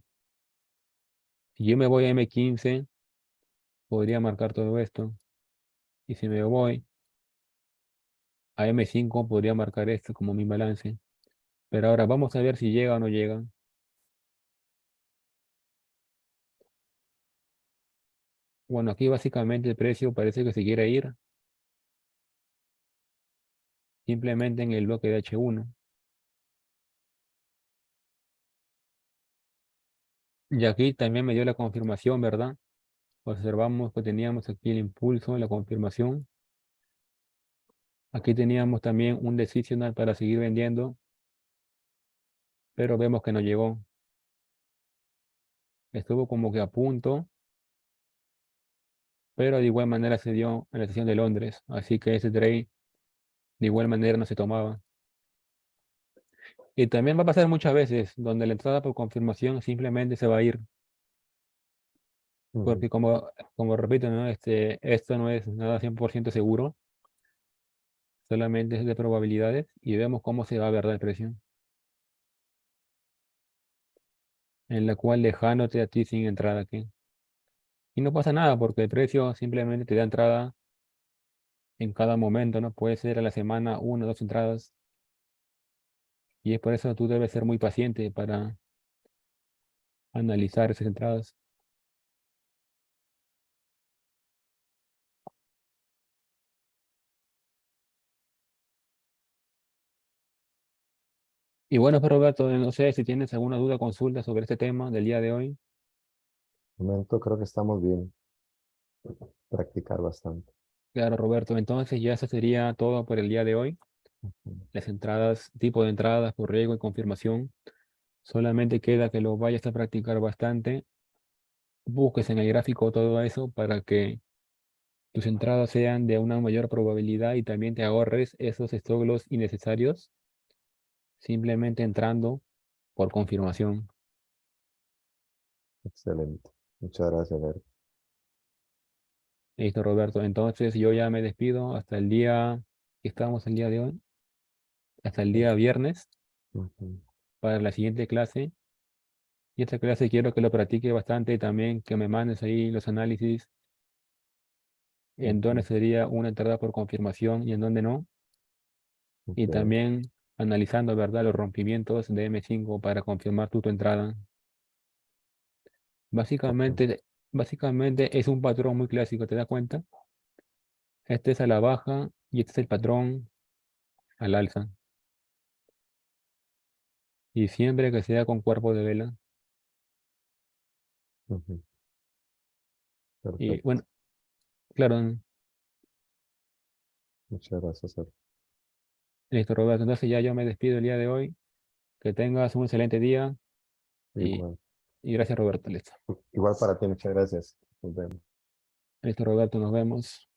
S1: Si yo me voy a M15, podría marcar todo esto. Y si me voy a M5, podría marcar esto como mi balance. Pero ahora vamos a ver si llega o no llega. Bueno, aquí básicamente el precio parece que se quiere ir simplemente en el bloque de H1. Y aquí también me dio la confirmación, ¿verdad? Observamos que teníamos aquí el impulso, la confirmación. Aquí teníamos también un decisional para seguir vendiendo, pero vemos que no llegó. Estuvo como que a punto, pero de igual manera se dio en la sesión de Londres. Así que ese trade de igual manera no se tomaba. Y también va a pasar muchas veces donde la entrada por confirmación simplemente se va a ir.
S2: ujú,
S1: Porque como repito, ¿no? Esto no es nada 100% seguro, solamente es de probabilidades y vemos cómo se va a ver el precio, en la cual dejándote a ti sin entrada aquí. Y no pasa nada porque el precio simplemente te da entrada en cada momento, ¿no? Puede ser a la semana una o dos entradas y es por eso tú debes ser muy paciente para analizar esas entradas. Y bueno, pues Roberto, no sé si tienes alguna duda o consulta sobre este tema del día de hoy.
S2: de momento creo que estamos bien, practicar bastante.
S1: Claro, Roberto, entonces ya eso sería todo por el día de hoy.
S2: Ujú,
S1: Las entradas, tipo de entradas por riesgo y confirmación. Solamente queda que lo vayas a practicar bastante. Busques en el gráfico todo eso para que tus entradas sean de una mayor probabilidad y también te ahorres esos stop loss innecesarios simplemente entrando por confirmación.
S2: excelente. Muchas gracias, Ler.
S1: Listo, Roberto. Entonces yo ya me despido hasta el día que estábamos el día de hoy, hasta el
S2: Sí.
S1: día viernes,
S2: Ujú.
S1: para la siguiente clase. Y esta clase quiero que lo practique bastante y también que me mandes ahí los análisis en dónde
S2: Ujú.
S1: sería una entrada por confirmación y en dónde no. Y
S2: Ok,
S1: también analizando, ¿verdad?, los rompimientos de M5 para confirmar tu entrada.
S2: ok.
S1: Básicamente es un patrón muy clásico, ¿te das cuenta? Este es a la baja y este es el patrón al alza. Y siempre que sea con cuerpo de vela.
S2: Ujú.
S1: Y
S2: Perfecto.
S1: bueno, claro,
S2: Muchas gracias, Sergio.
S1: listo, Roberto. Entonces ya yo me despido el día de hoy. Que tengas un excelente día y,
S2: Igual.
S1: y gracias, Roberto. Listo.
S2: Igual para ti, muchas gracias. Nos vemos.
S1: Listo, Roberto, nos vemos.